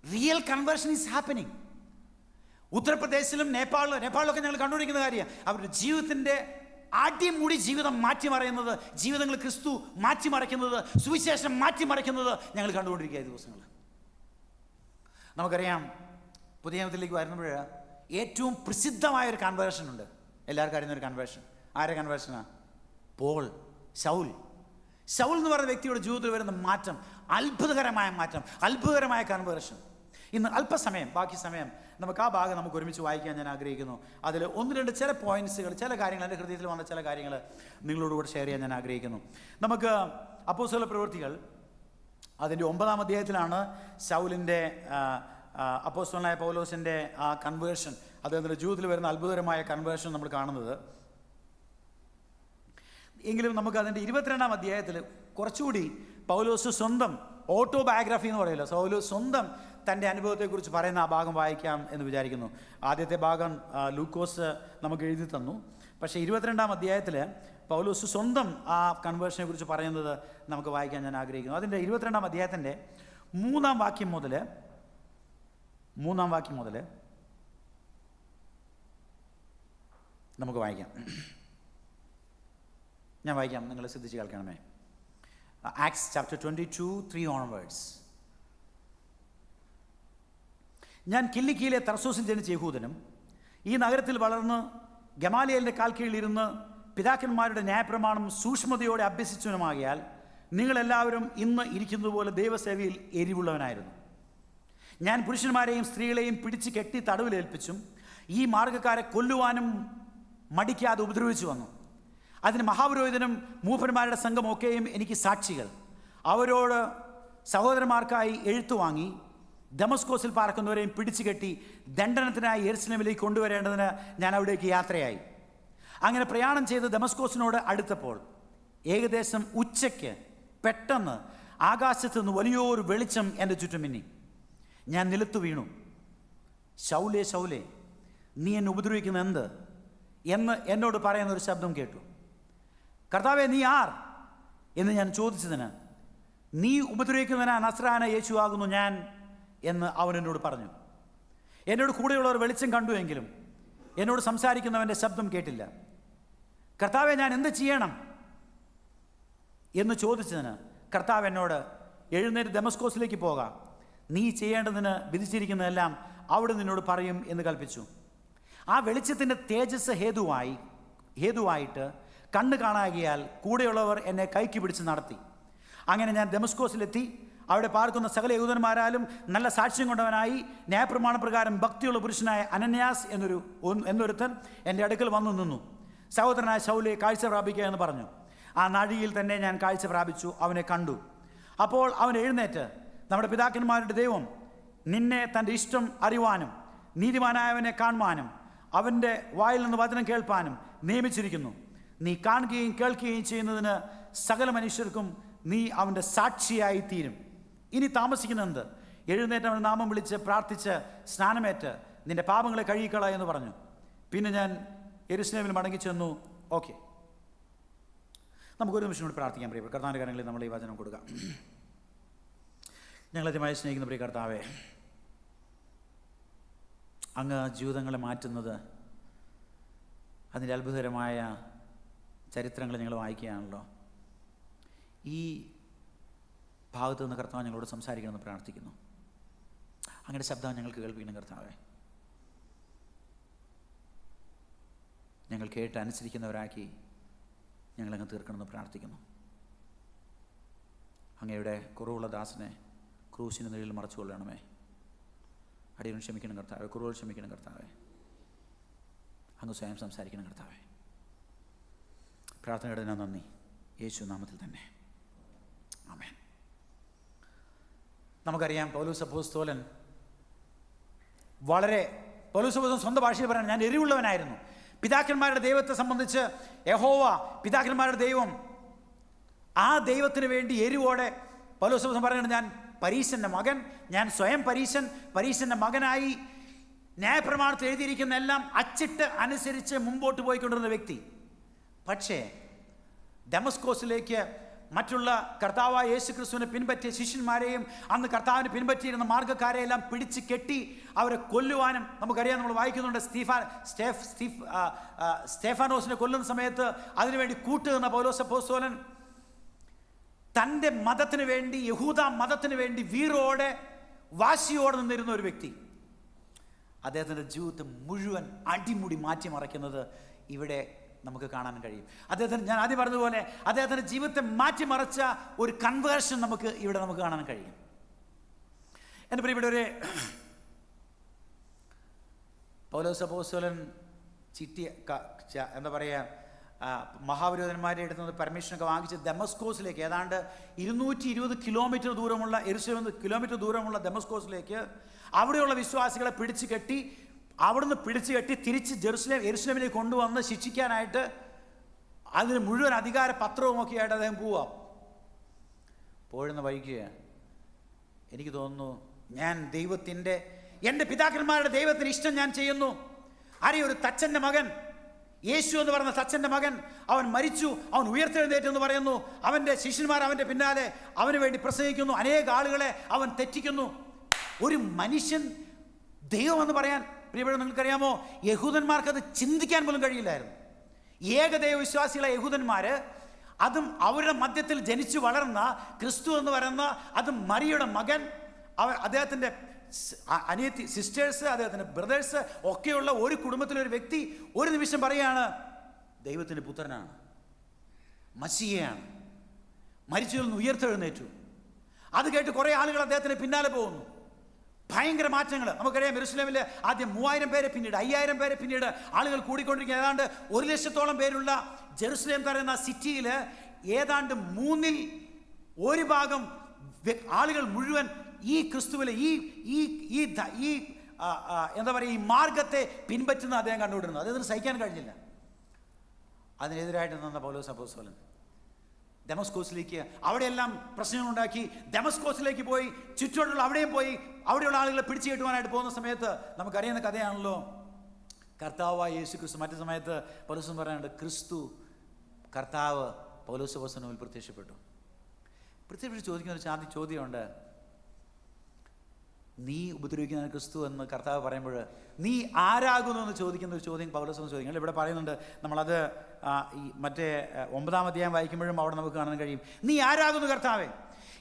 റിയൽ കൺവേർഷൻ ഈസ് ഹാപ്പനിങ്. ഉത്തർപ്രദേശിലും നേപ്പാളിലൊക്കെ ഞങ്ങൾ കണ്ടുപിടിക്കുന്ന കാര്യമാണ്. അവരുടെ ജീവിതത്തിൻ്റെ അടിമുടി ജീവിതം മാറ്റിമറിയുന്നത്, ജീവിതങ്ങൾ ക്രിസ്തു മാറ്റിമറിക്കുന്നത്, സുവിശേഷം മാറ്റിമറിക്കുന്നത് ഞങ്ങൾ കണ്ടുകൊണ്ടിരിക്കുക ഈ ദിവസങ്ങൾ. നമുക്കറിയാം, പുതിയ നിയമത്തിലേക്ക് വരുമ്പോൾ ഏറ്റവും പ്രസിദ്ധമായൊരു കൺവേർഷൻ ഉണ്ട്. എല്ലാവർക്കും അറിയുന്നൊരു കൺവേർഷൻ. ആരുടെ കൺവേർഷനാണ്? ശൗൽ എന്ന് പറയുന്ന വ്യക്തിയുടെ ജീവിതത്തിൽ വരുന്ന മാറ്റം, അത്ഭുതകരമായ മാറ്റം, അത്ഭുതകരമായ കൺവേർഷൻ. ഇന്ന് അല്പസമയം, ബാക്കി സമയം നമുക്ക് ആ ഭാഗം നമുക്ക് ഒരുമിച്ച് വായിക്കാൻ ഞാൻ ആഗ്രഹിക്കുന്നു. അതിൽ 1-2 ചില പോയിന്റ്സുകൾ, ചില കാര്യങ്ങൾ, എൻ്റെ ഹൃദയത്തിൽ വന്ന ചില കാര്യങ്ങൾ നിങ്ങളോടുകൂടെ ഷെയർ ചെയ്യാൻ ഞാൻ ആഗ്രഹിക്കുന്നു. നമുക്ക് അപ്പോസ്തല പ്രവൃത്തികൾ അതിൻ്റെ 9-ാം അധ്യായത്തിലാണ് ശൗലിൻ്റെ, അപ്പോസ്തലനായ പൗലോസിൻ്റെ ആ കൺവേർഷൻ, അദ്ദേഹത്തിൻ്റെ ജീവിതത്തിൽ വരുന്ന അത്ഭുതകരമായ കൺവേർഷൻ നമ്മൾ കാണുന്നത്. എങ്കിലും നമുക്ക് അതിൻ്റെ 22-ാം അധ്യായത്തിൽ കുറച്ചുകൂടി പൗലോസ് സ്വന്തം ഓട്ടോബയോഗ്രഫി എന്ന് പറയുമല്ലോ, പൗലോസ് സ്വന്തം തൻ്റെ അനുഭവത്തെക്കുറിച്ച് പറയുന്ന ആ ഭാഗം വായിക്കാം എന്ന് വിചാരിക്കുന്നു. ആദ്യത്തെ ഭാഗം ലൂക്കോസ് നമുക്ക് എഴുതി തന്നു. പക്ഷേ 22-ാം അധ്യായത്തിൽ പൗലോസ് സ്വന്തം ആ കൺവേർഷനെ കുറിച്ച് പറയുന്നത് നമുക്ക് വായിക്കാൻ ഞാൻ ആഗ്രഹിക്കുന്നു. അതിൻ്റെ 22-ാം അധ്യായത്തിൻ്റെ 3-ാം വാക്യം മുതൽ നമുക്ക് വായിക്കാം. ഞാൻ വായിക്കാം, നിങ്ങൾ ശ്രദ്ധിച്ച് കേൾക്കണമേ. Acts chapter 22, 3 onwards. ഞാൻ കില്ലിക്കിയിലെ തർസോസിൽ ജനിച്ച യഹൂദനും ഈ നഗരത്തിൽ വളർന്ന് ഗമാലിയേലിൻ്റെ കാൽ കീഴിലിരുന്ന് പിതാക്കന്മാരുടെ ന്യായപ്രമാണം സൂക്ഷ്മതയോടെ അഭ്യസിച്ചവനുമാകിയാൽ നിങ്ങളെല്ലാവരും ഇന്ന് ഇരിക്കുന്നത് പോലെ ദൈവസേവയിൽ എരിവുള്ളവനായിരുന്നു. ഞാൻ പുരുഷന്മാരെയും സ്ത്രീകളെയും പിടിച്ച് കെട്ടി തടവിലേൽപ്പിച്ചും ഈ മാർഗ്ഗക്കാരെ കൊല്ലുവാനും മടിക്കാതെ ഉപദ്രവിച്ചു വന്നു. അതിന് മഹാപുരോഹിതനും മൂപ്പന്മാരുടെ സംഘമൊക്കെയും എനിക്ക് സാക്ഷികൾ. അവരോട് സഹോദരന്മാർക്കായി എഴുത്തു വാങ്ങി ദമസ്കോസിൽ പാർക്കുന്നവരെയും പിടിച്ചു കെട്ടി ദണ്ഡനത്തിനായി യെരുശലേമിലേക്ക് കൊണ്ടുവരേണ്ടതിന് ഞാൻ അവിടേക്ക് യാത്രയായി. അങ്ങനെ പ്രയാണം ചെയ്ത് ദമസ്കോസിനോട് അടുത്തപ്പോൾ ഏകദേശം ഉച്ചയ്ക്ക് പെട്ടെന്ന് ആകാശത്ത് നിന്ന് വലിയൊരു വെളിച്ചം എൻ്റെ ചുറ്റും മിന്നി. ഞാൻ നിലത്തു വീണു. ശൗലേ ശൗലേ, നീ എന്നെ ഉപദ്രവിക്കുന്ന എന്ത് എന്ന് എന്നോട് പറയുന്ന ഒരു ശബ്ദം കേട്ടു. കർത്താവേ, നീ ആർ എന്ന് ഞാൻ ചോദിച്ചതിന്, നീ ഉപദ്രവിക്കുന്നതിനാ നസ്രായന യേശു ആകുന്നു ഞാൻ എന്ന് അവൻ എന്നോട് പറഞ്ഞു. എന്നോട് കൂടെയുള്ളവർ വെളിച്ചം കണ്ടുവെങ്കിലും എന്നോട് സംസാരിക്കുന്നവൻ്റെ ശബ്ദം കേട്ടില്ല. കർത്താവെ, ഞാൻ എന്ത് ചെയ്യണം എന്ന് ചോദിച്ചതിന് കർത്താവ് എന്നോട്, എഴുന്നേറ്റ് ദമസ്കോസിലേക്ക് പോകാം, നീ ചെയ്യേണ്ടതിന് വിധിച്ചിരിക്കുന്നതെല്ലാം അവിടെ നിന്നോട് പറയും എന്ന് കൽപ്പിച്ചു. ആ വെളിച്ചത്തിൻ്റെ തേജസ് ഹേതുവായിട്ട് കണ്ണ് കാണാകിയാൽ കൂടെയുള്ളവർ എന്നെ കൈക്ക് പിടിച്ച് നടത്തി. അങ്ങനെ ഞാൻ ദമസ്കോസിലെത്തി. അവിടെ പാർക്കുന്ന സകല യഹൂദന്മാരാലും നല്ല സാക്ഷ്യം കൊണ്ടവനായി ന്യായപ്രമാണപ്രകാരം ഭക്തിയുള്ള പുരുഷനായ അനന്യാസ് എന്നൊരുത്തൻ എൻ്റെ അടുക്കൽ വന്നു നിന്നു. സഹോദരനായ ശൗലേ, കാഴ്ച പ്രാപിക്കുക എന്ന് പറഞ്ഞു. ആ നാഴികയിൽ തന്നെ ഞാൻ കാഴ്ച പ്രാപിച്ചു, അവനെ കണ്ടു. അപ്പോൾ അവൻ എഴുന്നേറ്റ്, നമ്മുടെ പിതാക്കന്മാരുടെ ദൈവം നിന്നെ തൻ്റെ ഇഷ്ടം അറിയുവാനും നീതിമാനായവനെ കാണുവാനും അവൻ്റെ വായിൽ നിന്ന് വചനം കേൾപ്പാനും നിയമിച്ചിരിക്കുന്നു. നീ കാണുകയും കേൾക്കുകയും ചെയ്യുന്നതിന് സകല മനുഷ്യർക്കും നീ അവൻ്റെ സാക്ഷിയായി തീരും. ഇനി താമസിക്കുന്നെന്ത്? എഴുന്നേറ്റ് അവൻ്റെ നാമം വിളിച്ച് പ്രാർത്ഥിച്ച് സ്നാനമേറ്റ് നിന്റെ പാപങ്ങളെ കഴുകിക്കള എന്ന് പറഞ്ഞു. പിന്നെ ഞാൻ യെരുശലേമിൽ മടങ്ങിച്ചെന്നു. ഓക്കെ, നമുക്കൊരു നിമിഷം കൂടി പ്രാർത്ഥിക്കാൻ. പ്രിയ കർത്താവിൻ്റെ കാര്യങ്ങളിൽ നമ്മൾ ഈ വചനം കൊടുക്കാം. ഞങ്ങളധികമായി സ്നേഹിക്കുന്ന പ്രിയ കർത്താവേ, അങ്ങ് ജീവിതങ്ങളെ മാറ്റുന്നത് അതിൻ്റെ അത്ഭുതകരമായ ചരിത്രങ്ങൾ ഞങ്ങൾ വായിക്കുകയാണല്ലോ. ഈ ഭാഗത്തു നിന്ന് കർത്താവ് ഞങ്ങളോട് സംസാരിക്കണമെന്ന് പ്രാർത്ഥിക്കുന്നു. അങ്ങയുടെ ശബ്ദം ഞങ്ങൾക്ക് കേൾപ്പിക്കണം കർത്താവേ. ഞങ്ങൾ കേട്ട് അനുസരിക്കുന്നവരാക്കി ഞങ്ങളങ്ങ് തീർക്കണമെന്ന് പ്രാർത്ഥിക്കുന്നു. അങ്ങയുടെ കുറവുള്ള ദാസനെ ക്രൂശിന് നിഴലിൽ മറച്ചുകൊള്ളണമേ. അടിയനും ക്ഷമിക്കണം കർത്താവേ, കുറവുകൾ ക്ഷമിക്കണം കർത്താവേ. അങ്ങ് സ്വയം സംസാരിക്കണം കർത്താവേ. പ്രാർത്ഥനയുടെ നന്ദി, യേശു നാമത്തിൽ തന്നെ, ആമേൻ. നമുക്കറിയാം, പൗലോസ് അപ്പോസ്തലൻ സ്വന്തം ഭാഷയിൽ പറയണം, ഞാൻ എരിവുള്ളവനായിരുന്നു. പിതാക്കന്മാരുടെ ദൈവത്തെ സംബന്ധിച്ച് യഹോവ പിതാക്കന്മാരുടെ ദൈവം, ആ ദൈവത്തിന് വേണ്ടി എരിവോടെ പൗലോസ് പറയുന്നത്, ഞാൻ പരീശൻ്റെ മകൻ, ഞാൻ സ്വയം പരീശൻ്റെ മകനായി ന്യായപ്രമാണത്തിൽ എഴുതിയിരിക്കുന്ന എല്ലാം അച്ചിട്ട് അനുസരിച്ച് മുമ്പോട്ട് പോയിക്കൊണ്ടിരുന്ന വ്യക്തി. പക്ഷേ ദമസ്കോസിലേക്ക് മറ്റുള്ള കർത്താവായ യേശു ക്രിസ്തുവിനെ പിൻപറ്റിയ ശിഷ്യന്മാരെയും അന്ന് കർത്താവിനെ പിൻപറ്റിയിരുന്ന മാർഗ്ഗക്കാരെയെല്ലാം പിടിച്ച് കെട്ടി അവരെ കൊല്ലുവാനും നമുക്കറിയാം. നമ്മൾ വായിക്കുന്നുണ്ട്, സ്തേഫാനോസിനെ കൊല്ലുന്ന സമയത്ത് അതിനുവേണ്ടി കൂട്ടുനിന്ന പൗലോസ് അപ്പോസ്തലൻ തൻ്റെ മതത്തിന് വേണ്ടി, യഹൂദ മതത്തിന് വേണ്ടി വീറോടെ വാശിയോടെ നിന്നിരുന്ന ഒരു വ്യക്തി. അദ്ദേഹത്തിൻ്റെ ജീവിതത്തെ മുഴുവൻ അടിമുടി മാറ്റിമറിക്കുന്നത് ഇവിടെ നമുക്ക് കാണാൻ കഴിയും. അദ്ദേഹത്തിന്, ഞാൻ ആദ്യം പറഞ്ഞതുപോലെ, അദ്ദേഹത്തിൻ്റെ ജീവിതത്തെ മാറ്റിമറിച്ച ഒരു കൺവേർഷൻ നമുക്ക് കാണാൻ കഴിയും. എൻ്റെ പ്രിയപ്പെട്ടവരെ, പൗലോസ് അപ്പോസ്തലൻ എന്താ പറയുക, മഹാപുരോഹിതന്മാരെ എടുത്തുന്നത് പെർമിഷനൊക്കെ വാങ്ങിച്ച് ദമസ്കോസിലേക്ക്, ഏതാണ്ട് 220 കിലോമീറ്റർ ദൂരമുള്ള, 200 കിലോമീറ്റർ ദൂരമുള്ള ദമസ്കോസിലേക്ക് അവിടെയുള്ള വിശ്വാസികളെ പിടിച്ചു കെട്ടി തിരിച്ച് യെരുശലേമിലേക്ക് കൊണ്ടുവന്ന് ശിക്ഷിക്കാനായിട്ട് അതിന് മുഴുവൻ അധികാര പത്രവുമൊക്കെ ആയിട്ട് അദ്ദേഹം പോവാം. പോഴുന്ന വഴിക്ക് എനിക്ക് തോന്നുന്നു, ഞാൻ എൻ്റെ പിതാക്കന്മാരുടെ ദൈവത്തിന് ഇഷ്ടം ഞാൻ ചെയ്യുന്നു. ഒരു തച്ചൻ്റെ മകൻ, യേശു എന്ന് പറയുന്ന തച്ചൻ്റെ മകൻ, അവൻ മരിച്ചു, അവൻ ഉയർത്തെഴുന്നേറ്റെന്ന് പറയുന്നു. അവൻ്റെ ശിഷ്യന്മാർ അവൻ്റെ പിന്നാലെ അവന് വേണ്ടി പ്രസംഗിക്കുന്നു. അനേക ആളുകളെ അവൻ തെറ്റിക്കുന്നു. ഒരു മനുഷ്യൻ ദൈവമെന്ന് പറയാൻ, പ്രിയപ്പെട്ട, നിങ്ങൾക്കറിയാമോ, യഹൂദന്മാർക്കത് ചിന്തിക്കാൻ പോലും കഴിയില്ലായിരുന്നു. ഏകദൈവ വിശ്വാസികളെ യഹൂദന്മാർ, അതും അവരുടെ മധ്യത്തിൽ ജനിച്ചു വളർന്ന ക്രിസ്തു എന്ന് പറയുന്ന, അതും മറിയയുടെ മകൻ, അദ്ദേഹത്തിൻ്റെ അനിയത്തി, സിസ്റ്റേഴ്സ്, അദ്ദേഹത്തിൻ്റെ ബ്രദേഴ്സ് ഒക്കെയുള്ള ഒരു കുടുംബത്തിലൊരു വ്യക്തി ഒരു നിമിഷം പറയുകയാണ് ദൈവത്തിൻ്റെ പുത്രനാണ്, മശിഹയാണ്, മരിച്ചതിൽ നിന്ന് ഉയർത്തെഴുന്നേറ്റു. അത് കേട്ട് കുറേ ആളുകൾ അദ്ദേഹത്തിന് പിന്നാലെ പോകുന്നു. ഭയങ്കര മാറ്റങ്ങൾ. നമുക്കറിയാം, യെരുശലേമിൽ ആദ്യം 3000 പേരെ, പിന്നീട് 5000 പേരെ, പിന്നീട് ആളുകൾ കൂടിക്കൊണ്ടിരിക്കുക. ഏതാണ്ട് 100,000-ഓളം പേരുള്ള ജെറുസലേം പറയുന്ന സിറ്റിയിൽ ഏതാണ്ട് 1/3 ആളുകൾ മുഴുവൻ ഈ ക്രിസ്തുവിലെ ഈ എന്താ പറയുക, ഈ മാർഗത്തെ പിൻപറ്റുന്ന അദ്ദേഹം കണ്ടുകൊണ്ടിരുന്നു. അദ്ദേഹത്തിന് സഹിക്കാൻ കഴിഞ്ഞില്ല. അതിനെതിരായിട്ട് നിന്ന പൗലോസ് അപ്പോസ്തലൻ ദമസ്കോസിലേക്ക്, അവിടെയെല്ലാം പ്രശ്നങ്ങളുണ്ടാക്കി ദമസ്കോസിലേക്ക് പോയി, ചുറ്റോടുള്ള അവിടെയും പോയി, അവിടെയുള്ള ആളുകളെ പിടിച്ചു കെട്ടുവാനായിട്ട് പോകുന്ന സമയത്ത് നമുക്കറിയുന്ന കഥയാണല്ലോ, കർത്താവായ യേശു ക്രിസ്തു. മറ്റു സമയത്ത് പൗലോസ് പറയാനുണ്ട്, ക്രിസ്തു കർത്താവ് പൗലോസ് അപ്പോസ്തലന് പ്രത്യക്ഷപ്പെട്ടു. ചോദിക്കുന്ന ഒരു ചോദ്യമുണ്ട്, നീ ഉപദ്രവിക്കുന്ന ക്രിസ്തു എന്ന് കർത്താവ് പറയുമ്പോൾ നീ ആരാകുന്നു എന്ന് ചോദിക്കുന്ന ഒരു ചോദ്യം പൗലോസ് ചോദിക്കുന്നത് ഇവിടെ പറയുന്നുണ്ട്. നമ്മളത് ഈ മറ്റേ 9-ാം അധ്യായം വായിക്കുമ്പോഴും അവിടെ നമുക്ക് കാണാൻ കഴിയും, നീ ആരാകുന്നു കർത്താവേ.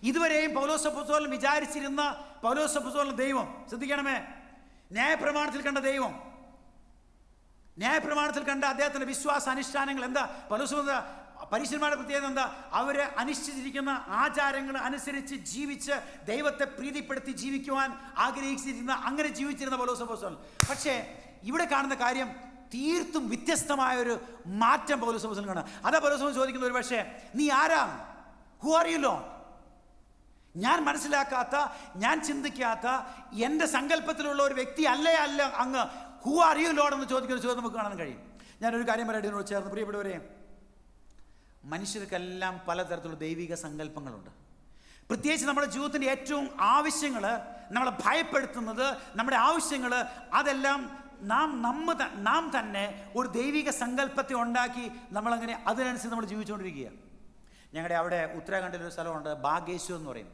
ഇതുവരെയും പൗലോസ് അപ്പോസ്തലൻ വിചാരിച്ചിരുന്ന പൗലോസ് അപ്പോസ്തലൻ ദൈവം, ശ്രദ്ധിക്കണമേ, ന്യായപ്രമാണത്തിൽ കണ്ട ദൈവം, ന്യായപ്രമാണത്തിൽ കണ്ട അദ്ദേഹത്തിൻ്റെ വിശ്വാസ അനുഷ്ഠാനങ്ങൾ എന്താ, പൗലോസ് പരീശന്മാരുടെ പ്രത്യേകത എന്താ, അവരെ അനുഷ്ഠിച്ചിരിക്കുന്ന ആചാരങ്ങൾ അനുസരിച്ച് ജീവിച്ച് ദൈവത്തെ പ്രീതിപ്പെടുത്തി ജീവിക്കുവാൻ ആഗ്രഹിച്ചിരുന്ന, അങ്ങനെ ജീവിച്ചിരുന്ന പൗലോസ് അപ്പോസ്തലൻ. പക്ഷേ ഇവിടെ കാണുന്ന കാര്യം തീർത്തും വ്യത്യസ്തമായൊരു മാറ്റം പൗലോസ് അപ്പോസ്തലൻ കാണാം. അതാ പൗലോസ് ചോദിക്കുന്ന, ഒരു പക്ഷേ നീ ആരാണ്, ഹു ആർ യു ലോർഡ്? ഞാൻ മനസ്സിലാക്കാത്ത, ഞാൻ ചിന്തിക്കാത്ത, എൻ്റെ സങ്കല്പത്തിലുള്ള ഒരു വ്യക്തി അല്ല അങ്ങ്, ഹു ആർ യു ലോർഡ് എന്ന് ചോദിക്കുന്ന ചോദ്യം നമുക്ക് കാണാൻ കഴിയും. ഞാനൊരു കാര്യം പറയട്ടെ ഇതിനോട് ചേർന്ന്, പ്രിയപ്പെട്ടവരെ, മനുഷ്യർക്കെല്ലാം പലതരത്തിലുള്ള ദൈവിക സങ്കല്പങ്ങളുണ്ട്. പ്രത്യേകിച്ച് നമ്മുടെ ജീവിതത്തിൻ്റെ ഏറ്റവും ആവശ്യങ്ങൾ, നമ്മളെ ഭയപ്പെടുത്തുന്നത്, നമ്മുടെ ആവശ്യങ്ങൾ, അതെല്ലാം നാം തന്നെ ഒരു ദൈവിക സങ്കല്പത്തെ ഉണ്ടാക്കി നമ്മളങ്ങനെ അതിനനുസരിച്ച് നമ്മൾ ജീവിച്ചുകൊണ്ടിരിക്കുക. ഞങ്ങളുടെ അവിടെ ഉത്തരാഖണ്ഡിലൊരു സ്ഥലമുണ്ട്, ബാഗേശ്വർ എന്ന് പറയും.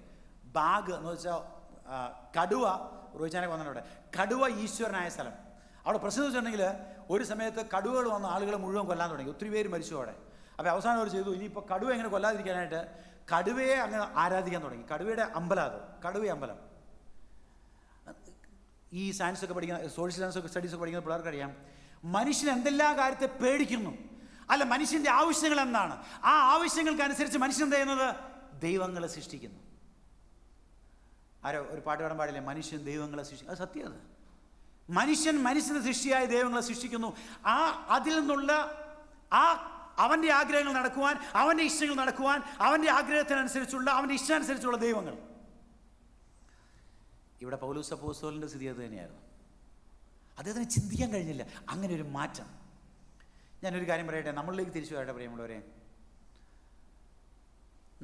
ബാഗ് എന്ന് വെച്ചാൽ കടുവ, റോഹിച്ചാനെ വന്ന അവിടെ കടുവ ഈശ്വരനായ സ്ഥലം. അവിടെ പ്രശ്നം വെച്ചിട്ടുണ്ടെങ്കിൽ ഒരു സമയത്ത് കടുവകൾ വന്ന് ആളുകളെ മുഴുവൻ കൊല്ലാൻ തുടങ്ങി, ഒത്തിരി പേര് മരിച്ചു അവിടെ. അപ്പോൾ അവസാനം അവർ ചെയ്തു, ഇനിയിപ്പോൾ കടുവ എങ്ങനെ കൊല്ലാതിരിക്കാനായിട്ട് കടുവയെ അങ്ങ് ആരാധിക്കാൻ തുടങ്ങി. കടുവയുടെ അമ്പലം, അത് കടുവ അമ്പലം. ഈ സയൻസൊക്കെ പഠിക്കുന്ന, സോഷ്യൽ സയൻസൊക്കെ സ്റ്റഡീസൊക്കെ പഠിക്കുന്ന പിള്ളേർക്കറിയാം, മനുഷ്യൻ എന്തെല്ലാം കാര്യത്തെ പേടിക്കുന്നു, അല്ല മനുഷ്യൻ്റെ ആവശ്യങ്ങൾ എന്താണ്, ആ ആവശ്യങ്ങൾക്കനുസരിച്ച് മനുഷ്യൻ എന്ത് ചെയ്യുന്നത്, ദൈവങ്ങളെ സൃഷ്ടിക്കുന്നു. ആരോ ഒരു പാട്ട് പാടാൻ പാടില്ലേ, മനുഷ്യൻ ദൈവങ്ങളെ സൃഷ്ടിക്കും. അത് സത്യം. അത് മനുഷ്യന് സൃഷ്ടിയായ ദൈവങ്ങളെ സൃഷ്ടിക്കുന്നു. അതിൽ നിന്നുള്ള അവൻ്റെ ആഗ്രഹങ്ങൾ നടക്കുവാൻ, അവൻ്റെ ഇഷ്ടങ്ങൾ നടക്കുവാൻ, അവൻ്റെ ആഗ്രഹത്തിനനുസരിച്ചുള്ള, അവൻ്റെ ഇഷ്ടാനുസരിച്ചുള്ള ദൈവങ്ങൾ. ഇവിടെ പൗലോസ് അപ്പോസ്തലൻ്റെ സ്ഥിതി അത് തന്നെയായിരുന്നു. അദ്ദേഹത്തിന് ചിന്തിക്കാൻ കഴിഞ്ഞില്ല അങ്ങനെ ഒരു മാറ്റം. ഞാനൊരു കാര്യം പറയട്ടെ, നമ്മളിലേക്ക് തിരിച്ചു വരട്ടെ പ്രിയമുള്ളവരെ.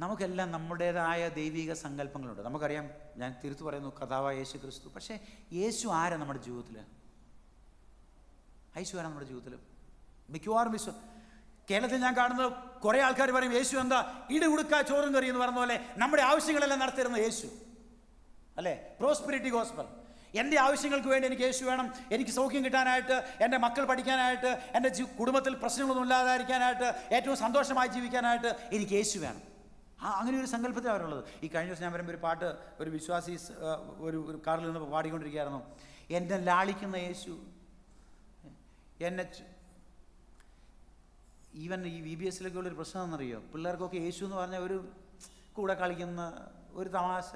നമുക്കെല്ലാം നമ്മുടേതായ ദൈവിക സങ്കല്പങ്ങളുണ്ട്. നമുക്കറിയാം, ഞാൻ തിരുത്തു പറയുന്നു, കർത്താവായ യേശു ക്രിസ്തു. പക്ഷേ യേശു ആരാ നമ്മുടെ ജീവിതത്തിൽ? യേശു ആരാ നമ്മുടെ ജീവിതത്തിൽ? മിക്കവാറും കേരളത്തിൽ ഞാൻ കാണുന്നത് കുറേ ആൾക്കാർ പറയും, യേശു എന്താ ഇടുകുടുക്ക ചോറും കറി എന്ന് പറഞ്ഞ പോലെ നമ്മുടെ ആവശ്യങ്ങളെല്ലാം നടത്തിയിരുന്ന യേശു അല്ലേ? Prosperity gospel. എൻ്റെ ആവശ്യങ്ങൾക്ക് വേണ്ടി എനിക്ക് യേശു വേണം, എനിക്ക് സൗഖ്യം കിട്ടാനായിട്ട്, എൻ്റെ മക്കൾ പഠിക്കാനായിട്ട്, എൻ്റെ കുടുംബത്തിൽ പ്രശ്നങ്ങളൊന്നും ഇല്ലാതായിരിക്കാനായിട്ട്, ഏറ്റവും സന്തോഷമായി ജീവിക്കാനായിട്ട് എനിക്ക് യേശു വേണം. അങ്ങനെ ഒരു സങ്കല്പത്തിൽ അവരുള്ളത്. ഈ കഴിഞ്ഞ ദിവസം ഞാൻ വരുമ്പോൾ ഒരു പാട്ട്, ഒരു വിശ്വാസി ഒരു കാറിൽ നിന്ന് പാടിക്കൊണ്ടിരിക്കുകയായിരുന്നു, എന്നെ ലാളിക്കുന്ന യേശു, എന്നെ ഈവൻ ഈ VBS-ലൊക്കെ ഉള്ളൊരു പ്രശ്നം എന്നറിയോ, പിള്ളേർക്കൊക്കെ യേശു എന്ന് പറഞ്ഞാൽ ഒരു കൂടെ കളിക്കുന്ന ഒരു തമാശ.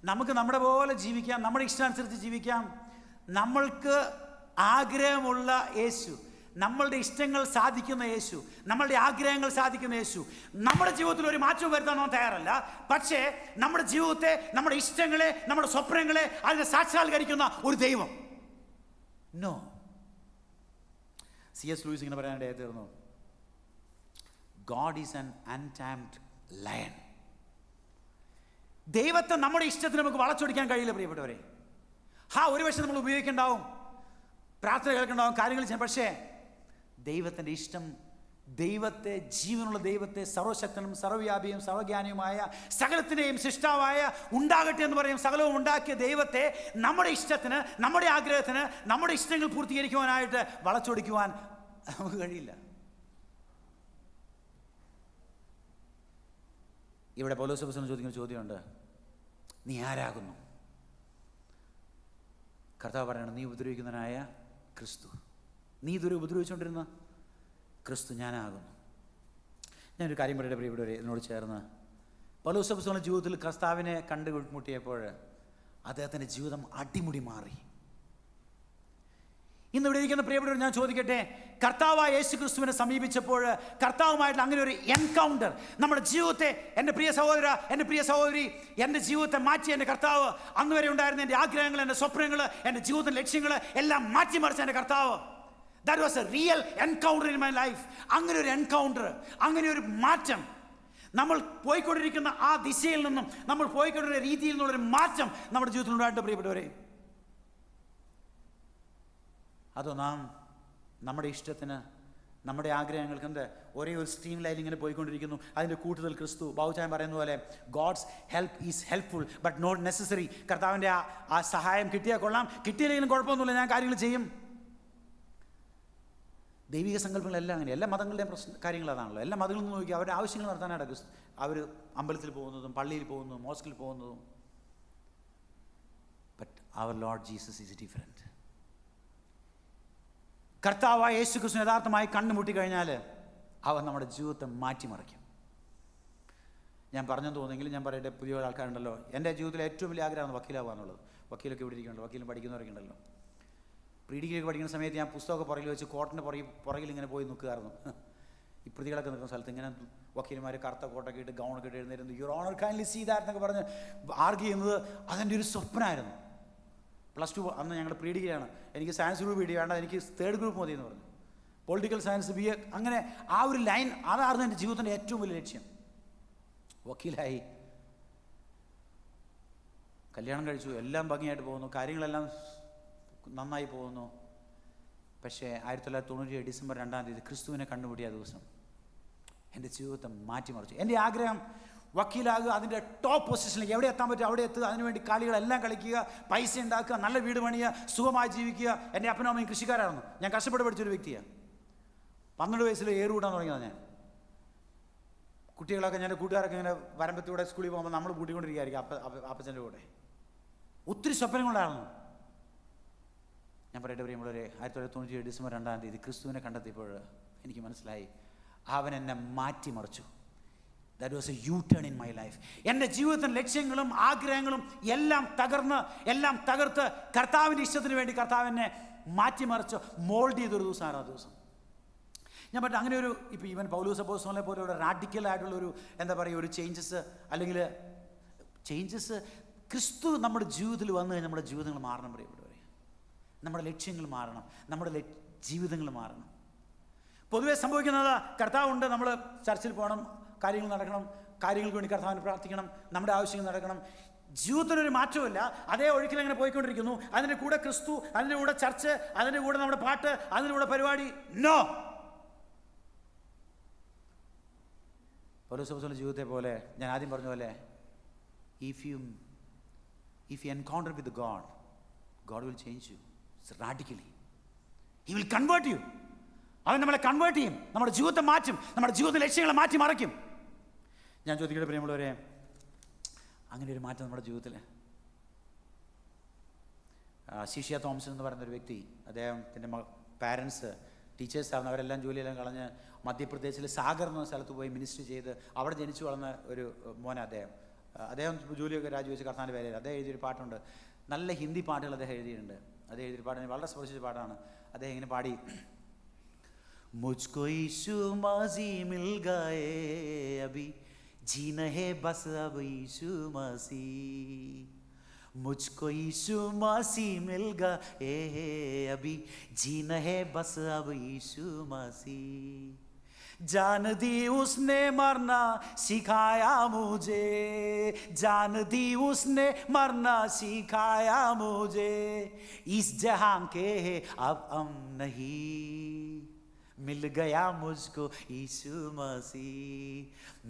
നമുക്ക് നമ്മുടെ പോലെ ജീവിക്കാം, നമ്മുടെ ഇഷ്ടാനുസരിച്ച് ജീവിക്കാം. നമ്മൾക്ക് ആഗ്രഹമുള്ള യേശു, നമ്മളുടെ ഇഷ്ടങ്ങൾ സാധിക്കുന്ന യേശു, നമ്മളുടെ ആഗ്രഹങ്ങൾ സാധിക്കുന്ന യേശു നമ്മുടെ ജീവിതത്തിൽ ഒരു മാറ്റവും വരുത്താൻ നാം തയ്യാറല്ല. പക്ഷേ നമ്മുടെ ജീവിതത്തെ, നമ്മുടെ ഇഷ്ടങ്ങളെ, നമ്മുടെ സ്വപ്നങ്ങളെ അതിനെ സാക്ഷാത്കരിക്കുന്ന ഒരു ദൈവം. നോ. C.S. ലൂയിസ് ഇങ്ങനെ പറയാനിടയായി തീർന്നു, God is an untamed lion. ദൈവത്തെ നമ്മുടെ ഇഷ്ടത്തിന് നമുക്ക് വളച്ചൊടിക്കാൻ കഴിയില്ല പ്രിയപ്പെട്ടവരെ. ഒരു പക്ഷേ നമ്മൾ ഉപയോഗിക്കണ്ടാവും, പ്രാർത്ഥന കേൾക്കണ്ടാവും, കാര്യങ്ങൾ ചെയ്യാം. പക്ഷേ ദൈവത്തിൻ്റെ ഇഷ്ടം, ദൈവത്തെ, ജീവനുള്ള ദൈവത്തെ, സർവശക്തനും സർവ്വവ്യാപിയും സർവ്വജ്ഞാനിയുമായ സകലത്തിൻ്റെയും സൃഷ്ടാവായ, ഉണ്ടാകട്ടെ എന്ന് പറയും സകലവും ഉണ്ടാക്കിയ ദൈവത്തെ നമ്മുടെ ഇഷ്ടത്തിന്, നമ്മുടെ ആഗ്രഹത്തിന്, നമ്മുടെ ഇഷ്ടങ്ങൾ പൂർത്തീകരിക്കുവാനായിട്ട് വളച്ചൊടിക്കുവാൻ നമുക്ക് കഴിയില്ല. ഇവിടെ പൗലോസ് അപ്പോസ്തലൻ ചോദിക്കുന്ന ചോദ്യമുണ്ട്, നീ ആരാകുന്നു? കർത്താവ് പറയണം, നീ ഉപദ്രവിക്കുന്നവനായ ക്രിസ്തു, നീ ഇതുവരെ ഉപദ്രവിച്ചുകൊണ്ടിരുന്ന ക്രിസ്തു ഞാനാകുന്നു. ഞാനൊരു കാര്യം പറയട്ടെ പ്രിയപ്പെട്ടവരെ, എന്നോട് ചേർന്ന് പൗലോസ് അപ്പോസ്തലന്റെ ജീവിതത്തിൽ കർത്താവിനെ കണ്ടുമുട്ടിയപ്പോൾ അദ്ദേഹത്തിൻ്റെ ജീവിതം അടിമുടി മാറി. ഇന്ന് ഇവിടെ ഇരിക്കുന്ന പ്രിയപ്പെട്ടവർ, ഞാൻ ചോദിക്കട്ടെ, കർത്താവായ യേശു ക്രിസ്തുവിനെ സമീപിച്ചപ്പോൾ കർത്താവുമായിട്ടുള്ള അങ്ങനെ ഒരു എൻകൗണ്ടർ നമ്മുടെ ജീവിതത്തെ, എൻ്റെ പ്രിയ സഹോദര, എൻ്റെ പ്രിയ സഹോദരി, എൻ്റെ ജീവിതത്തെ മാറ്റി എൻ്റെ കർത്താവ്. അന്ന് വരെ ഉണ്ടായിരുന്ന എൻ്റെ ആഗ്രഹങ്ങൾ, എൻ്റെ സ്വപ്നങ്ങൾ, എൻ്റെ ജീവിതത്തിൻ്റെ ലക്ഷ്യങ്ങൾ എല്ലാം മാറ്റിമറിച്ച എൻ്റെ കർത്താവ്. That was A real encounter in my life. അങ്ങനെ ഒരു എൻകൗണ്ടർ, അങ്ങനെ ഒരു മാറ്റം, നമ്മൾ പോയിക്കൊണ്ടിരിക്കുന്ന ആ ദിശയിൽ നിന്നും, നമ്മൾ പോയിക്കൊണ്ടിരുന്ന രീതിയിൽ നിന്നുള്ളൊരു മാറ്റം നമ്മുടെ ജീവിതത്തിൽ ഉണ്ടായിട്ട് പ്രിയപ്പെട്ടവരെ. അതോ നാം നമ്മുടെ ഇഷ്ടത്തിന്, നമ്മുടെ ആഗ്രഹങ്ങൾക്ക് എന്ത് ഒരേ ഒരു സ്ട്രീം ലൈൻ ഇങ്ങനെ പോയിക്കൊണ്ടിരിക്കുന്നു, അതിൻ്റെ കൂട്ടുതൽ ക്രിസ്തു. ബാബുചാൻ പറയുന്ന പോലെ God's help is helpful but not necessary. കർത്താവിൻ്റെ ആ സഹായം കിട്ടിയാൽ കൊള്ളാം, കിട്ടിയില്ലെങ്കിലും കുഴപ്പമൊന്നുമില്ല, ഞാൻ കാര്യങ്ങൾ ചെയ്യും. ദൈവിക സങ്കല്പങ്ങളെല്ലാം അങ്ങനെ, എല്ലാ മതങ്ങളുടെയും കാര്യങ്ങൾ അതാണല്ലോ. എല്ലാ മതങ്ങളിൽ നിന്ന് നോക്കി അവരുടെ ആവശ്യങ്ങൾ നടത്താനായിട്ട് അവർ അമ്പലത്തിൽ പോകുന്നതും പള്ളിയിൽ പോകുന്നതും മോസ്കിൽ പോകുന്നതും. ബട്ട് അവർ ലോർഡ് ജീസസ് ഈസ് ഡിഫറെൻറ്റ്. കർത്താവായ യേശു ക്രിസ്തു യഥാർത്ഥമായി കണ്ടുമുട്ടി കഴിഞ്ഞാൽ അവൻ നമ്മുടെ ജീവിതത്തെ മാറ്റിമറിക്കും. ഞാൻ പറഞ്ഞെന്ന് തോന്നുമെങ്കിലും ഞാൻ പറയട്ടെ, പുതിയ ആൾക്കാരുണ്ടല്ലോ, എൻ്റെ ജീവിതത്തിലെ ഏറ്റവും വലിയ ആഗ്രഹമാണ് വക്കീലാവാന്നുള്ളത്. വക്കീലൊക്കെ ഇവിടെ ഇരിക്കുന്നുണ്ട്, വക്കീലും പഠിക്കുന്നവരൊക്കെ ഉണ്ടല്ലോ. പ്രീ ഡിഗ്രിയൊക്കെ പഠിക്കുന്ന സമയത്ത് ഞാൻ പുസ്തകമൊക്കെ പുറകിൽ വെച്ച് കോർട്ടിൻ്റെ പുറകിൽ ഇങ്ങനെ പോയി നിൽക്കുമായിരുന്നു. ഈ പ്രതികളൊക്കെ നിൽക്കുന്ന സ്ഥലത്ത് ഇങ്ങനെ വക്കീലന്മാർ കറുത്ത കോട്ടൊക്കെ ഇട്ട് ഗൗണൊക്കെ ഇട്ട് എഴുന്നേരുന്നു, your honour kindly see that എന്നൊക്കെ പറഞ്ഞ് ആർഗ്യൂ ചെയ്യുന്നത് അതെൻ്റെ ഒരു സ്വപ്നമായിരുന്നു. +2 അന്ന് ഞങ്ങൾ പ്രീ ഡിഗ്രിയാണ്. എനിക്ക് സയൻസ് ഗ്രൂപ്പ് വേണ്ടി വേണ്ട, എനിക്ക് 3rd ഗ്രൂപ്പ് മതി എന്ന് പറഞ്ഞു. പൊളിറ്റിക്കൽ സയൻസ്, BA, അങ്ങനെ ആ ഒരു ലൈൻ, അതായിരുന്നു എൻ്റെ ജീവിതത്തിൻ്റെ ഏറ്റവും വലിയ ലക്ഷ്യം. വക്കീലായി, കല്യാണം കഴിച്ചു, എല്ലാം ഭംഗിയായിട്ട് പോകുന്നു, കാര്യങ്ങളെല്ലാം നന്നായി പോകുന്നു. പക്ഷേ 1997 ഡിസംബർ 2 ക്രിസ്തുവിനെ കണ്ടുമുട്ടിയ ദിവസം എൻ്റെ ജീവിതത്തെ മാറ്റിമറിച്ചു. എൻ്റെ ആഗ്രഹം വക്കീലാകുക, അതിൻ്റെ ടോപ്പ് പൊസിഷനിലേക്ക് എവിടെ എത്താൻ പറ്റും അവിടെ എത്തുക, അതിനുവേണ്ടി കളികളെല്ലാം കളിക്കുക, പൈസ ഉണ്ടാക്കുക, നല്ല വീട് പണിയുക, സുഖമായി ജീവിക്കുക. എൻ്റെ അപ്പനും അമ്മയും കൃഷിക്കാരായിരുന്നു. ഞാൻ കഷ്ടപ്പെട്ട് പഠിച്ചൊരു വ്യക്തിയാണ്. 12 വയസ്സിൽ ഏറുകൂട്ടാൻ തുടങ്ങിയതാണ് ഞാൻ. കുട്ടികളൊക്കെ, ഞാൻ കൂട്ടുകാരൊക്കെ ഇങ്ങനെ വരമ്പത്തൂടെ സ്കൂളിൽ പോകുമ്പോൾ നമ്മൾ കൂട്ടിക്കൊണ്ടിരിക്കുകയായിരിക്കും അപ്പച്ചൻ്റെ കൂടെ. ഒത്തിരി സ്വപ്നങ്ങളുണ്ടായിരുന്നു. ഞാൻ പറയട്ടെ പ്രിയമുള്ളവരെ, 1997 ഡിസംബർ 2 ക്രിസ്തുവിനെ കണ്ടെത്തിയപ്പോൾ എനിക്ക് മനസ്സിലായി, അവൻ എന്നെ മാറ്റിമറിച്ചു. That was a U turn in my life. എൻ്റെ ജീവിതത്തിൻ്റെ ലക്ഷ്യങ്ങളും ആഗ്രഹങ്ങളും എല്ലാം തകർത്ത് കർത്താവിൻ്റെ ഇഷ്ടത്തിന് വേണ്ടി കർത്താവിനെ മാറ്റിമറിച്ച് മോൾഡ് ചെയ്തൊരു ദിവസമാണ് ആ ദിവസം. ഞാൻ പറഞ്ഞ അങ്ങനെ ഒരു, ഇപ്പോൾ ഈവൻ പൗലോസ് അപ്പോസ്തലനെ പോലെയുള്ള റാഡിക്കലായിട്ടുള്ളൊരു എന്താ പറയുക, ഒരു ചേഞ്ചസ്, അല്ലെങ്കിൽ ചേഞ്ചസ് ക്രിസ്തു നമ്മുടെ ജീവിതത്തിൽ വന്നു കഴിഞ്ഞാൽ നമ്മുടെ ജീവിതങ്ങൾ മാറണം പ്രിയപ്പെട്ടവരെ. നമ്മുടെ ലക്ഷ്യങ്ങൾ മാറണം, നമ്മുടെ ജീവിതങ്ങൾ മാറണം. പൊതുവേ സംഭവിക്കുന്നത്, കർത്താവുണ്ട്, നമ്മൾ ചർച്ചിൽ പോകണം, കാര്യങ്ങൾ നടക്കണം, കാര്യങ്ങൾക്ക് വേണ്ടി കർത്താവിന് പ്രാർത്ഥിക്കണം, നമ്മുടെ ആവശ്യങ്ങൾ നടക്കണം. ജീവിതത്തിനൊരു മാറ്റമില്ല, അതേ ഒഴുക്കിൽ അങ്ങനെ പോയിക്കൊണ്ടിരിക്കുന്നു. അതിൻ്റെ കൂടെ ക്രിസ്തു, അതിൻ്റെ കൂടെ ചർച്ച്, അതിൻ്റെ കൂടെ നമ്മുടെ പാട്ട്, അതിൻ്റെ കൂടെ പരിപാടി, നോ. പൗലോസ് അപ്പോസ്തലന്റെ ജീവിതത്തെ പോലെ, ഞാൻ ആദ്യം പറഞ്ഞ പോലെ, if you encounter with God will change you radically. He will convert you. അവൻ നമ്മളെ കൺവേർട്ട് ചെയ്യും, നമ്മുടെ ജീവിതത്തെ മാറ്റും, നമ്മുടെ ജീവിതത്തിലെ ലക്ഷ്യങ്ങളെ മാറ്റി മറിക്കും. ഞാൻ ചോദിക്കട്ടെ പ്രിയമുള്ളവരെ, അങ്ങനെ ഒരു മാറ്റം നമ്മുടെ ജീവിതത്തിൽ. ശിഷ്യ തോമസൻ എന്ന് പറയുന്നൊരു വ്യക്തി, അദ്ദേഹത്തിൻ്റെ പാരൻസ് ടീച്ചേഴ്സായിരുന്നു. അവരെല്ലാം ജോലിയെല്ലാം കളഞ്ഞ് മധ്യപ്രദേശിൽ സാഗർ എന്ന സ്ഥലത്ത് പോയി മിനിസ്റ്റർ ചെയ്ത് അവിടെ ജനിച്ചു വളർന്ന ഒരു മോനെ അദ്ദേഹം ജോലിയൊക്കെ രാജിവെച്ച് കർത്താവിൻ്റെ പേരിൽ അദ്ദേഹം എഴുതിയൊരു പാട്ടുണ്ട്. നല്ല ഹിന്ദി പാട്ടുകൾ അദ്ദേഹം എഴുതിയിട്ടുണ്ട്. അദ്ദേഹം എഴുതിയൊരു പാട്ട് വളരെ സ്പർശിച്ച പാട്ടാണ്. അദ്ദേഹം ഇങ്ങനെ പാടി, മുझको यीशु माजी मिल गए अभी जीना है बस अब यीशु मसीह, मुझको यीशु मसीह मिल गए अभी जीना है बस अब यीशु मसीह, जान दी उसने मरना सिखाया मुझे, जान दी उसने मरना सिखाया मुझे, इस जहां के अब हम नहीं, मिल गया मुझको यीशु मसीह,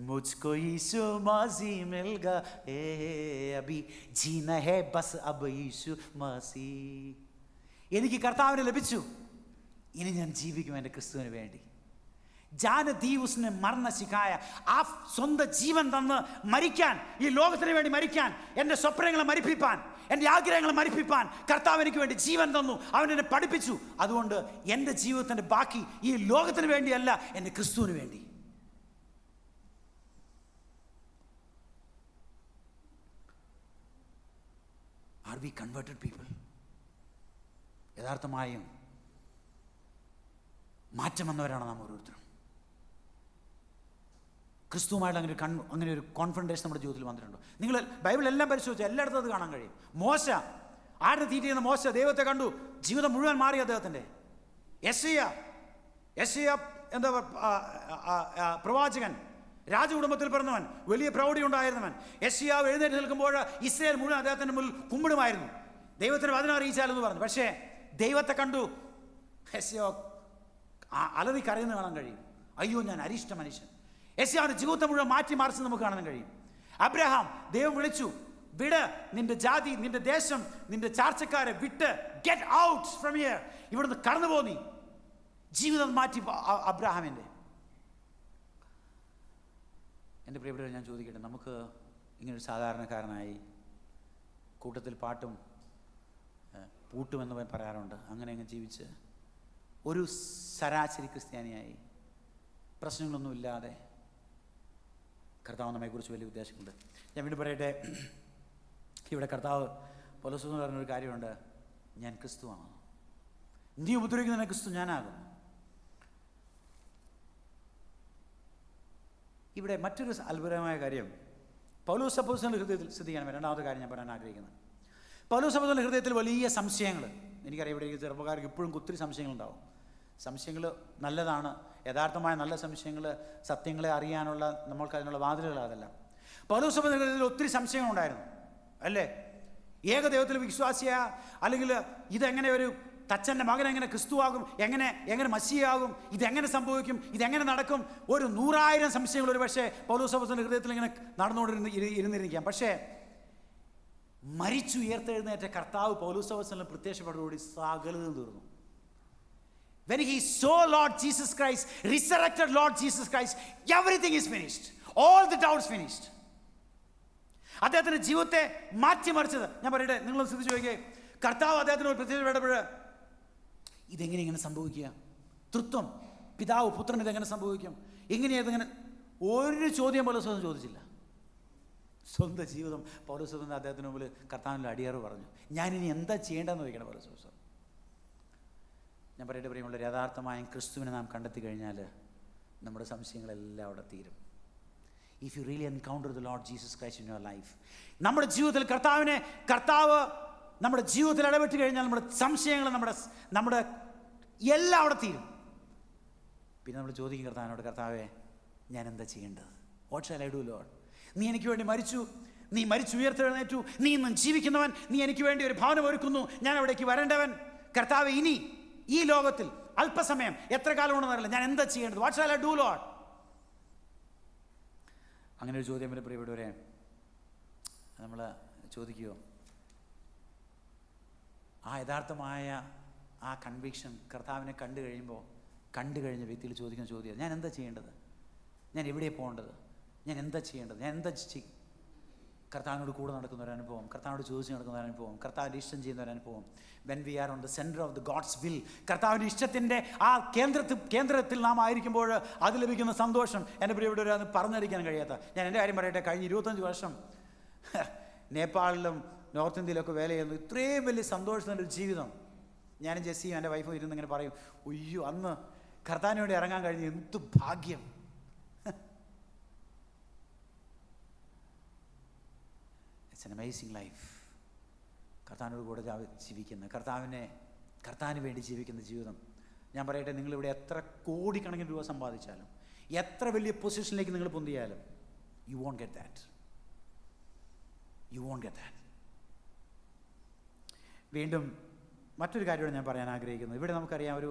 मुझको यीशु मसीह मिल गए अभी जीना है बस अब यीशु मसीह. എനിക്ക് കർത്താവിനെ ലഭിച്ചു, ഇനി ഞാൻ ജീവിക്കും എൻ്റെ ക്രിസ്തുവിന് വേണ്ടി. ജാനതി ഉസ്നെ മർന സിഖായ. ആ സ്വന്തം ജീവൻ തന്ന് മരിക്കാൻ, ഈ ലോകത്തിന് വേണ്ടി മരിക്കാൻ, എൻ്റെ സ്വപ്നങ്ങളെ മരിപ്പിപ്പാൻ, എൻ്റെ ആഗ്രഹങ്ങളെ മരിപ്പിപ്പാൻ കർത്താവ് എനിക്ക് വേണ്ടി ജീവൻ തന്നു. അവൻ എന്നെ പഠിപ്പിച്ചു. അതുകൊണ്ട് എൻ്റെ ജീവിതത്തിൻ്റെ ബാക്കി ഈ ലോകത്തിന് വേണ്ടിയല്ല, എൻ്റെ ക്രിസ്തുവിന് വേണ്ടി. Are we converted people? യഥാർത്ഥമായും മാറ്റം വന്നവരാണ് നാം ഓരോരുത്തരും. ക്രിസ്തുവുമായിട്ട് അങ്ങനെ ഒരു കോൺഫ്രണ്ടേഷൻ നമ്മുടെ ജീവിതത്തിൽ വന്നിട്ടുണ്ടോ? നിങ്ങൾ ബൈബിൾ എല്ലാം പരിശോധിച്ചാൽ എല്ലായിടത്തും അത് കാണാൻ കഴിയും. മോശ, ആടിനെ തീറ്റ ചെയ്യുന്ന മോശ ദൈവത്തെ കണ്ടു, ജീവിതം മുഴുവൻ മാറി അദ്ദേഹത്തിൻ്റെ. യെശയ്യാ എന്താ പ്രവാചകൻ, രാജകുടുംബത്തിൽ പിറന്നവൻ, വലിയ പ്രൗഢി ഉണ്ടായിരുന്നവൻ. യെശയ്യാവ് എഴുന്നേറ്റ് നിൽക്കുമ്പോൾ ഇസ്രായേൽ മുഴുവൻ അദ്ദേഹത്തിൻ്റെ മുന്നിൽ കുമ്പിടുമായിരുന്നു. ദൈവത്തിന് വചനം അറിയിച്ചാലെന്ന് പറഞ്ഞു. പക്ഷേ ദൈവത്തെ കണ്ടു യെശയ്യാ അലറി കരയുന്നത് കാണാൻ കഴിയും. അയ്യോ, ഞാൻ അരിഷ്ട മനുഷ്യൻ. യെശയ്യാവിന്റെ ജീവിതത്തെ മുഴുവൻ മാറ്റി മറിച്ച് നമുക്ക് കാണാൻ കഴിയും. അബ്രഹാം, ദൈവം വിളിച്ചു, വിട് നിന്റെ ജാതി, നിന്റെ ദേശം, നിന്റെ ചാർച്ചക്കാരെ വിട്ട്, ഗെറ്റ് ഔട്ട് ഫ്രം ഹിയർ, ഇവിടുന്ന് കടന്നു പോന്നി. ജീവിതം മാറ്റി അബ്രഹാമിൻ്റെ. എൻ്റെ പ്രിയപ്പെട്ടവരെ, ഞാൻ ചോദിക്കട്ടെ, നമുക്ക് ഇങ്ങനൊരു സാധാരണക്കാരനായി, കൂട്ടത്തിൽ പാട്ടും പൂട്ടുമെന്ന് പറയാറുണ്ട്, അങ്ങനെ ജീവിച്ച് ഒരു ശരാശരി ക്രിസ്ത്യാനിയായി പ്രശ്നങ്ങളൊന്നുമില്ലാതെ കർത്താവ് നമ്മെക്കുറിച്ച് വലിയ ഉദ്ദേശമുണ്ട്. ഞാൻ വീണ്ടും പറയട്ടെ, ഇവിടെ കർത്താവ് പൗലോസ് പറഞ്ഞൊരു കാര്യമുണ്ട്, ഞാൻ ക്രിസ്തുവാണ്. നീ ഉപദ്രവിക്കുന്ന ക്രിസ്തു ഞാനാകും. ഇവിടെ മറ്റൊരു അത്ഭുതമായ കാര്യം പൗലോസ് അപ്പോസ്തലന്റെ ഹൃദയത്തിൽ ശ്രദ്ധിക്കാൻ രണ്ടാമത്തെ കാര്യം ഞാൻ പറയാൻ ആഗ്രഹിക്കുന്നത്. പൗലോസ് അപ്പോസ്തലന്റെ ഹൃദയത്തിൽ വലിയ സംശയങ്ങൾ. എനിക്കറിയാം, ഇവിടെ ചെറുപ്പക്കാർക്ക് ഇപ്പോഴും ഒത്തിരി സംശയങ്ങളുണ്ടാവും. സംശയങ്ങൾ നല്ലതാണ്. യഥാർത്ഥമായ നല്ല സംശയങ്ങൾ, സത്യങ്ങളെ അറിയാനുള്ള നമ്മൾക്ക് അതിനുള്ള വാതിലുകൾ അതെല്ലാം. പൗലോസ് അപ്പോസ്തലന്റെ ഹൃദയത്തിൽ ഒത്തിരി സംശയങ്ങളുണ്ടായിരുന്നു, അല്ലേ? ഏകദൈവത്തിൽ വിശ്വാസിയ, അല്ലെങ്കിൽ ഇതെങ്ങനെ ഒരു തച്ചൻ്റെ മകൻ എങ്ങനെ ക്രിസ്തുവാകും, എങ്ങനെ മസിയാകും, ഇതെങ്ങനെ സംഭവിക്കും, ഇതെങ്ങനെ നടക്കും, ഒരു 100,000 സംശയങ്ങൾ ഒരു പക്ഷേ പൗലോസ് അപ്പോസ്തലന്റെ ഹൃദയത്തിൽ ഇങ്ങനെ നടന്നുകൊണ്ടിരുന്നിരിക്കാം. പക്ഷേ മരിച്ചുയർത്തെഴുന്നേറ്റ കർത്താവ് പൗലോസ് അപ്പോസ്തലന് പ്രത്യക്ഷപ്പെട്ടതോടുകൂടി സകലതും തീർന്നു. When he saw Lord Jesus Christ, resurrected Lord Jesus Christ, everything is finished. All the doubts finished. അദ്ദേഹത്തിൻ്റെ ജീവിതത്തെ മാറ്റിമറിച്ചത് ഞാൻ പറയട്ടെ, നിങ്ങൾ ശ്രദ്ധിച്ചു നോക്കിയേ. കർത്താവ് അദ്ദേഹത്തിനോട് പ്രത്യക്ഷപ്പെട്ടപ്പോൾ ഇതെങ്ങനെ സംഭവിക്കുക? തൃത്വം, പിതാവ് പുത്രൻ, ഇതെങ്ങനെ സംഭവിക്കും? എങ്ങനെയാണ്? ഒരു ചോദ്യം പൗലോസ് ചോദിച്ചില്ല. സ്വന്തം ജീവിതം പൗലോസ് അദ്ദേഹത്തിന് മുമ്പിൽ കർത്താവിൻ്റെ അടിയറവ് പറഞ്ഞു. ഞാനിനി എന്താ ചെയ്യേണ്ടതെന്ന് ചോദിക്കണം പൗലോസ്. ഞാൻ പറയട്ടെ പ്രിയമുള്ളവരെ, യഥാർത്ഥമായും ക്രിസ്തുവിനെ നാം കണ്ടെത്തി കഴിഞ്ഞാൽ നമ്മുടെ സംശയങ്ങളെല്ലാം അവിടെ തീരും. If you really encounter the Lord Jesus Christ in your life, നമ്മുടെ ജീവിതത്തിൽ കർത്താവ് നമ്മുടെ ജീവിതത്തിൽ ഇടപെട്ട് കഴിഞ്ഞാൽ നമ്മുടെ സംശയങ്ങൾ, നമ്മുടെ എല്ലാം അവിടെ തീരും. പിന്നെ നമ്മൾ ചോദിക്കും കർത്താവിനോട്, കർത്താവേ, ഞാൻ എന്താ ചെയ്യേണ്ടത്? What shall I do Lord? നീ എനിക്ക് വേണ്ടി മരിച്ചു, നീ ഉയർത്തെഴുന്നേറ്റു, നീ ഇന്നും ജീവിക്കുന്നവൻ, നീ എനിക്ക് വേണ്ടി ഒരു ഭവനം ഒരുക്കുന്നു, ഞാൻ അവിടേക്ക് വരേണ്ടവൻ. കർത്താവ്, ഇനി ഈ ലോകത്തിൽ അല്പസമയം, എത്ര കാലം ഉണ്ടെന്ന് അറിയില്ല, ഞാൻ എന്താ ചെയ്യേണ്ടത്? What shall I do Lord? അങ്ങനെ ഒരു ചോദ്യം വരെ പ്രിയപ്പെട്ടവരെ നമ്മൾ ചോദിക്കുകയോ? ആ യഥാർത്ഥമായ ആ കൺവിക്ഷൻ കർത്താവിനെ കണ്ടു കഴിഞ്ഞ വ്യക്തികൾ ചോദിക്കുന്ന ചോദ്യം, ഞാൻ എന്താ ചെയ്യേണ്ടത്? ഞാൻ എവിടെ പോകേണ്ടത്? ഞാൻ എന്താ ചെയ്യേണ്ടത്? ഞാൻ എന്താ കർത്താവിനോട് കൂടെ നടക്കുന്ന ഒരു അനുഭവം, കർത്താവിനോട് ചോദിച്ച് നടക്കുന്ന ഒരു അനുഭവം, കർത്താവിൻ്റെ ഇഷ്ടം ചെയ്യുന്ന ഒരു അനുഭവം. When we are on the centre of the God's will, കർത്താവിൻ്റെ ഇഷ്ടത്തിൻ്റെ ആ കേന്ദ്രത്തിൽ നാം ആയിരിക്കുമ്പോൾ അത് ലഭിക്കുന്ന സന്തോഷം എൻ്റെ പ്രിയപ്പെട്ടവരെ അത് പറഞ്ഞറിയിക്കാൻ കഴിയാത്ത. ഞാൻ എൻ്റെ കാര്യം പറയട്ടെ, കഴിഞ്ഞ 25 വർഷം നേപ്പാളിലും നോർത്ത് ഇന്ത്യയിലൊക്കെ വേല ചെയ്യുന്നു. ഇത്രയും വലിയ സന്തോഷത്തിൻ്റെ ഒരു ജീവിതം. ഞാനും ജെസ്സിയും എൻ്റെ വൈഫും ഇരുന്ന് ഇങ്ങനെ പറയും, അയ്യോ അന്ന് കർത്താവിന് വേണ്ടി ഇറങ്ങാൻ കഴിഞ്ഞ് എന്ത് ഭാഗ്യം. It's an amazing life. കർത്താവിനോട് കൂടെ ജീവിക്കുന്ന, കർത്താവിന് വേണ്ടി ജീവിക്കുന്ന ജീവിതം. ഞാൻ പറയട്ടെ, നിങ്ങളിവിടെ എത്ര കോടിക്കണക്കിന് രൂപ സമ്പാദിച്ചാലും, എത്ര വലിയ പൊസിഷനിലേക്ക് നിങ്ങൾ പൊന്തിയാലും, യു വോണ്ട് ഗെറ്റ് ദാറ്റ്. വീണ്ടും മറ്റൊരു കാര്യമാണ് ഞാൻ പറയാൻ ആഗ്രഹിക്കുന്നത്. ഇവിടെ നമുക്കറിയാം, ഒരു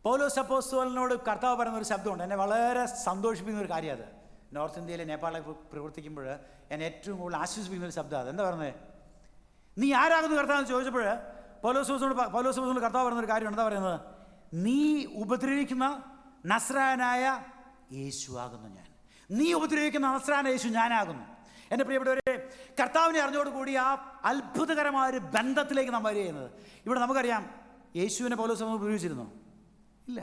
പൗലോസ് അപ്പോസ്തലനോട് കർത്താവ് പറയുന്ന ഒരു ശബ്ദമുണ്ട്, എന്നെ വളരെ സന്തോഷിപ്പിക്കുന്ന ഒരു കാര്യം. അത് നോർത്ത് ഇന്ത്യയിലെ നേപ്പാളിൽ പ്രവർത്തിക്കുമ്പോൾ എന്നെ ഏറ്റവും കൂടുതൽ ആശ്വസിപ്പിക്കുന്ന ഒരു ശബ്ദം. അത് എന്താ പറഞ്ഞത്? നീ ആരാകുന്നു കർത്താവ് ചോദിച്ചപ്പോൾ പൗലോസ് കർത്താവ് പറയുന്നൊരു കാര്യമാണ്. എന്താ പറയുന്നത്? നീ ഉപദ്രവിക്കുന്ന നസ്രായനായ യേശു ആകുന്നു ഞാൻ. നീ ഉപദ്രവിക്കുന്ന നസ്രായനായ യേശു ഞാനാകുന്നു. എൻ്റെ പ്രിയപ്പെട്ടവരെ, കർത്താവിനെ അറിഞ്ഞോടുകൂടി ആ അത്ഭുതകരമായ ഒരു ബന്ധത്തിലേക്ക് നാം വരിക ചെയ്യുന്നത്. ഇവിടെ നമുക്കറിയാം, യേശുവിനെ പൗലോസ് ഉപദ്രവിച്ചിരുന്നോ? ഇല്ല.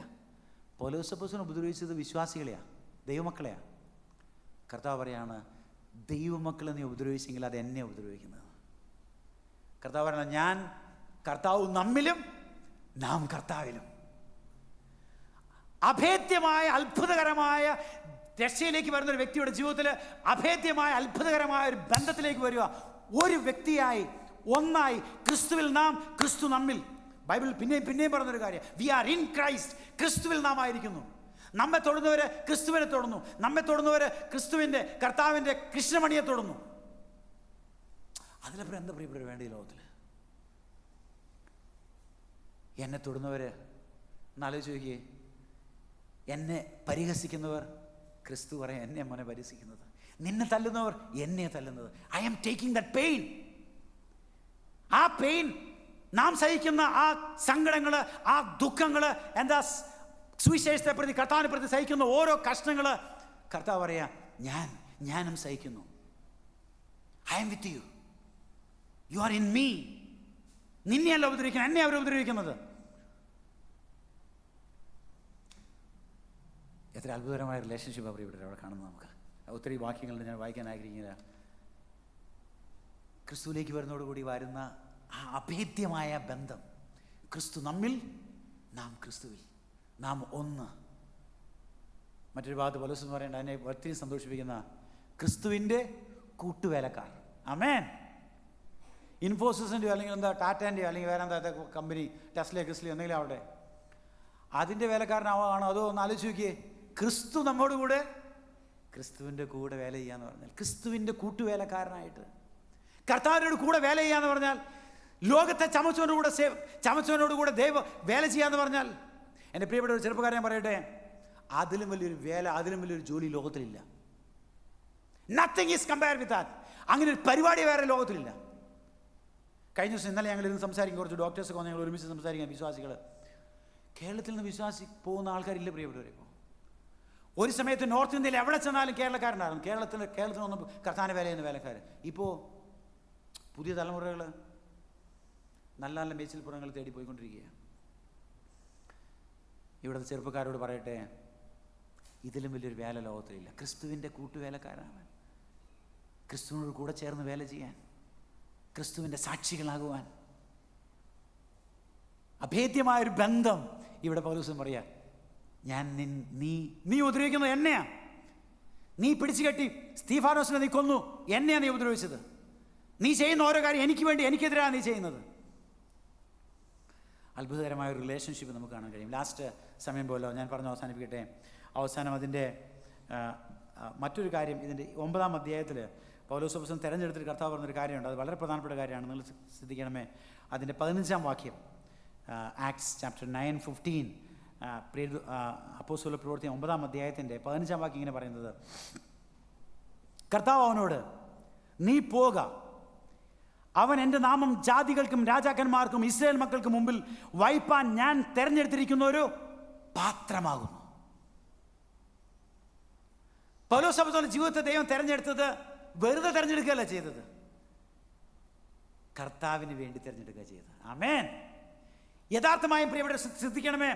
പൗലോസ് അപ്പോസ്തലൻ ഉപദ്രവിച്ചത് വിശ്വാസികളെയാണ്, ദൈവമക്കളെയാണ്. കർത്താവ് പറയാണ്, ദൈവമക്കളെ നീ ഉപദ്രവിച്ചെങ്കിൽ അത് എന്നെ ഉപദ്രവിക്കുന്നത്. കർത്താവ് പറയണം, ഞാൻ കർത്താവ് നമ്മിലും നാം കർത്താവിലും. അഭേദ്യമായ അത്ഭുതകരമായ രക്ഷയിലേക്ക് വരുന്ന ഒരു വ്യക്തിയുടെ ജീവിതത്തിൽ അഭേദ്യമായ അത്ഭുതകരമായ ഒരു ബന്ധത്തിലേക്ക് വരിക. ഒരു വ്യക്തിയായി, ഒന്നായി, ക്രിസ്തുവിൽ നാം, ക്രിസ്തു നമ്മിൽ. ബൈബിൾ പിന്നെയും പറഞ്ഞൊരു കാര്യം, വി ആർ ഇൻ ക്രൈസ്റ്റ്. ക്രിസ്തുവിൽ നാം ആയിരിക്കുന്നു. നമ്മെ തൊടുന്നവര് ക്രിസ്തുവിനെ തൊടുന്നു. നമ്മെ തൊടുന്നവര് ക്രിസ്തുവിൻ്റെ, കർത്താവിൻ്റെ കൃഷ്ണമണിയെ തൊടുന്നു. അതിലപ്പുറം എന്താ പ്രിയപ്പെട്ടവർ വേണ്ട ഈ ലോകത്തിൽ? എന്നെ തൊടുന്നവര് എന്നാലോചിച്ച് നോക്കിയേ, എന്നെ പരിഹസിക്കുന്നവർ, ക്രിസ്തു പറയാം എന്നെ മോനെ പരിഹസിക്കുന്നത്. നിന്നെ തല്ലുന്നവർ എന്നെ തല്ലുന്നത്. I am taking that pain. ആ പെയിൻ, നാം സഹിക്കുന്ന ആ സങ്കടങ്ങൾ, ആ ദുഃഖങ്ങൾ, എന്താ സുവിശേഷത്തെ പ്രതി, കർത്താവിനെ പ്രതി സഹിക്കുന്ന ഓരോ കഷ്ടങ്ങൾ, കർത്താവ് പറയാ ഞാനും സഹിക്കുന്നു. I am with you, you are in me. നിന്നെയല്ല ഉപദ്രവിക്കുന്നത്, എന്നെ അവർ ഉപദ്രവിക്കുന്നത്. എത്ര അത്ഭുതകരമായ റിലേഷൻഷിപ്പ് അവർ ഇവിടെ കാണുന്നത്. നമുക്ക് ഒത്തിരി വാക്യങ്ങൾ ഞാൻ വായിക്കാൻ ആഗ്രഹിക്കുന്നില്ല. ക്രിസ്തുവിലേക്ക് വരുന്നതോടുകൂടി വരുന്ന ആ അഭേദ്യമായ ബന്ധം, ക്രിസ്തു നമ്മിൽ, നാം ക്രിസ്തുവിൽ, നാം ഒന്ന്. മറ്റൊരു ഭാഗത്ത് പൗലോസ് പറയേണ്ട, അതിനെ ഒത്തിരി സന്തോഷിപ്പിക്കുന്ന ക്രിസ്തുവിൻ്റെ കൂട്ടുവേലക്കാർ. ആമേൻ. ഇൻഫോസിസിൻ്റെയോ അല്ലെങ്കിൽ എന്താ ടാറ്റാൻ്റെയോ അല്ലെങ്കിൽ വേറെ എന്താ കമ്പനി, ടെസ്ല, ക്രിസ്ലി എന്തെങ്കിലും ആവട്ടെ, അതിൻ്റെ വേലക്കാരനാവാണോ? അതോ ഒന്ന് ആലോചിച്ച് നോക്കിയേ, ക്രിസ്തു നമ്മോട് കൂടെ, ക്രിസ്തുവിൻ്റെ കൂടെ വേല ചെയ്യാന്ന് പറഞ്ഞാൽ, ക്രിസ്തുവിൻ്റെ കൂട്ടുവേലക്കാരനായിട്ട് കർത്താവിനോട് കൂടെ വേല ചെയ്യാന്ന് പറഞ്ഞാൽ, ലോകത്തെ ചമച്ചവനോട് കൂടെ ദൈവ വേല ചെയ്യാന്ന് പറഞ്ഞാൽ, എൻ്റെ പ്രിയപ്പെട്ട ഒരു ചെറുപ്പക്കാരൻ പറയട്ടെ, അതിലും വലിയൊരു വേല, അതിലും വലിയൊരു ജോലി ലോകത്തിലില്ല. Nothing is compare with that. അങ്ങനെ ഒരു പരിപാടി വേറെ ലോകത്തിലില്ല. കഴിഞ്ഞ ദിവസം ഇന്നലെ ഞങ്ങൾ ഇരുന്ന് സംസാരിക്കും, കുറച്ച് ഡോക്ടേഴ്സൊക്കെ വന്ന് ഞങ്ങൾ ഒരുമിച്ച് സംസാരിക്കാം. വിശ്വാസികൾ, കേരളത്തിൽ നിന്ന് വിശ്വാസി പോകുന്ന ആൾക്കാരില്ല പ്രിയപ്പെട്ടവരെ. ഇപ്പോൾ ഒരു സമയത്ത് നോർത്ത് ഇന്ത്യയിൽ എവിടെ ചെന്നാലും കേരളക്കാരനായിരുന്നു. കേരളത്തിൽ വന്ന് കർത്താവിൻ്റെ വേല ചെയ്യുന്ന വേലക്കാർ. ഇപ്പോൾ പുതിയ തലമുറകൾ നല്ല നല്ല മേച്ചിൽപ്പുറങ്ങൾ തേടി പോയിക്കൊണ്ടിരിക്കുകയാണ്. ഇവിടുത്തെ ചെറുപ്പക്കാരോട് പറയട്ടെ, ഇതിലും വലിയൊരു വേല ലോകത്തിലില്ല. ക്രിസ്തുവിൻ്റെ കൂട്ടുവേലക്കാരാണ്. ക്രിസ്തുവിനോട് കൂടെ ചേർന്ന് വേല ചെയ്യാൻ, ക്രിസ്തുവിൻ്റെ സാക്ഷികളാകുവാൻ. അഭേദ്യമായൊരു ബന്ധം ഇവിടെ പൗലോസ് പറയാ, നീ ഉപദ്രവിക്കുന്നത് എന്നെയാ. നീ പിടിച്ചു കെട്ടി സ്തീഫാനോസിനെ നീ കൊന്നു, എന്നെയാണ് നീ ഉപദ്രവിച്ചത്. നീ ചെയ്യുന്ന ഓരോ കാര്യം എനിക്ക് വേണ്ടി, എനിക്കെതിരാണ് നീ ചെയ്യുന്നത്. അത്ഭുതകരമായ ഒരു റിലേഷൻഷിപ്പ് നമുക്ക് കാണാൻ കഴിയും. ലാസ്റ്റ് സമയം പോലെ ഞാൻ പറഞ്ഞു അവസാനിപ്പിക്കട്ടെ. അവസാനം അതിൻ്റെ മറ്റൊരു കാര്യം, ഇതിൻ്റെ 9-ാം അധ്യായത്തിൽ പൗലോസ് അപ്പോസ്തലൻ തിരഞ്ഞെടുത്തിട്ട് കർത്താവ് പറഞ്ഞൊരു കാര്യമുണ്ട്. അത് വളരെ പ്രധാനപ്പെട്ട കാര്യമാണ്, നിങ്ങൾ ശ്രദ്ധിക്കണമേ. അതിൻ്റെ 15-ാം വാക്യം, ആക്ട്സ് ചാപ്റ്റർ 9:15, അപ്പോസ്തല പ്രവൃത്തി 9-ാം അധ്യായത്തിൻ്റെ 15-ാം വാക്യം ഇങ്ങനെ പറയുന്നത്, കർത്താവ് അവനോട്, നീ പോക, അവൻ എൻ്റെ നാമം ജാതികൾക്കും രാജാക്കന്മാർക്കും ഇസ്രായേൽ മക്കൾക്ക് മുമ്പിൽ വഹിപ്പാൻ ഞാൻ തെരഞ്ഞെടുത്തിരിക്കുന്ന ഒരു പാത്രമാകുന്നു. പൗലോസ് അപ്പോസ്തലന്റെ ജീവിതത്തെ ദൈവം തെരഞ്ഞെടുത്തത് വെറുതെ തെരഞ്ഞെടുക്കുകയല്ല ചെയ്തത്, കർത്താവിന് വേണ്ടി തിരഞ്ഞെടുക്കുക ചെയ്തത്. ആമേൻ. യഥാർത്ഥമായും പ്രിയപ്പെട്ടവരെ ശ്രദ്ധിക്കണമേ,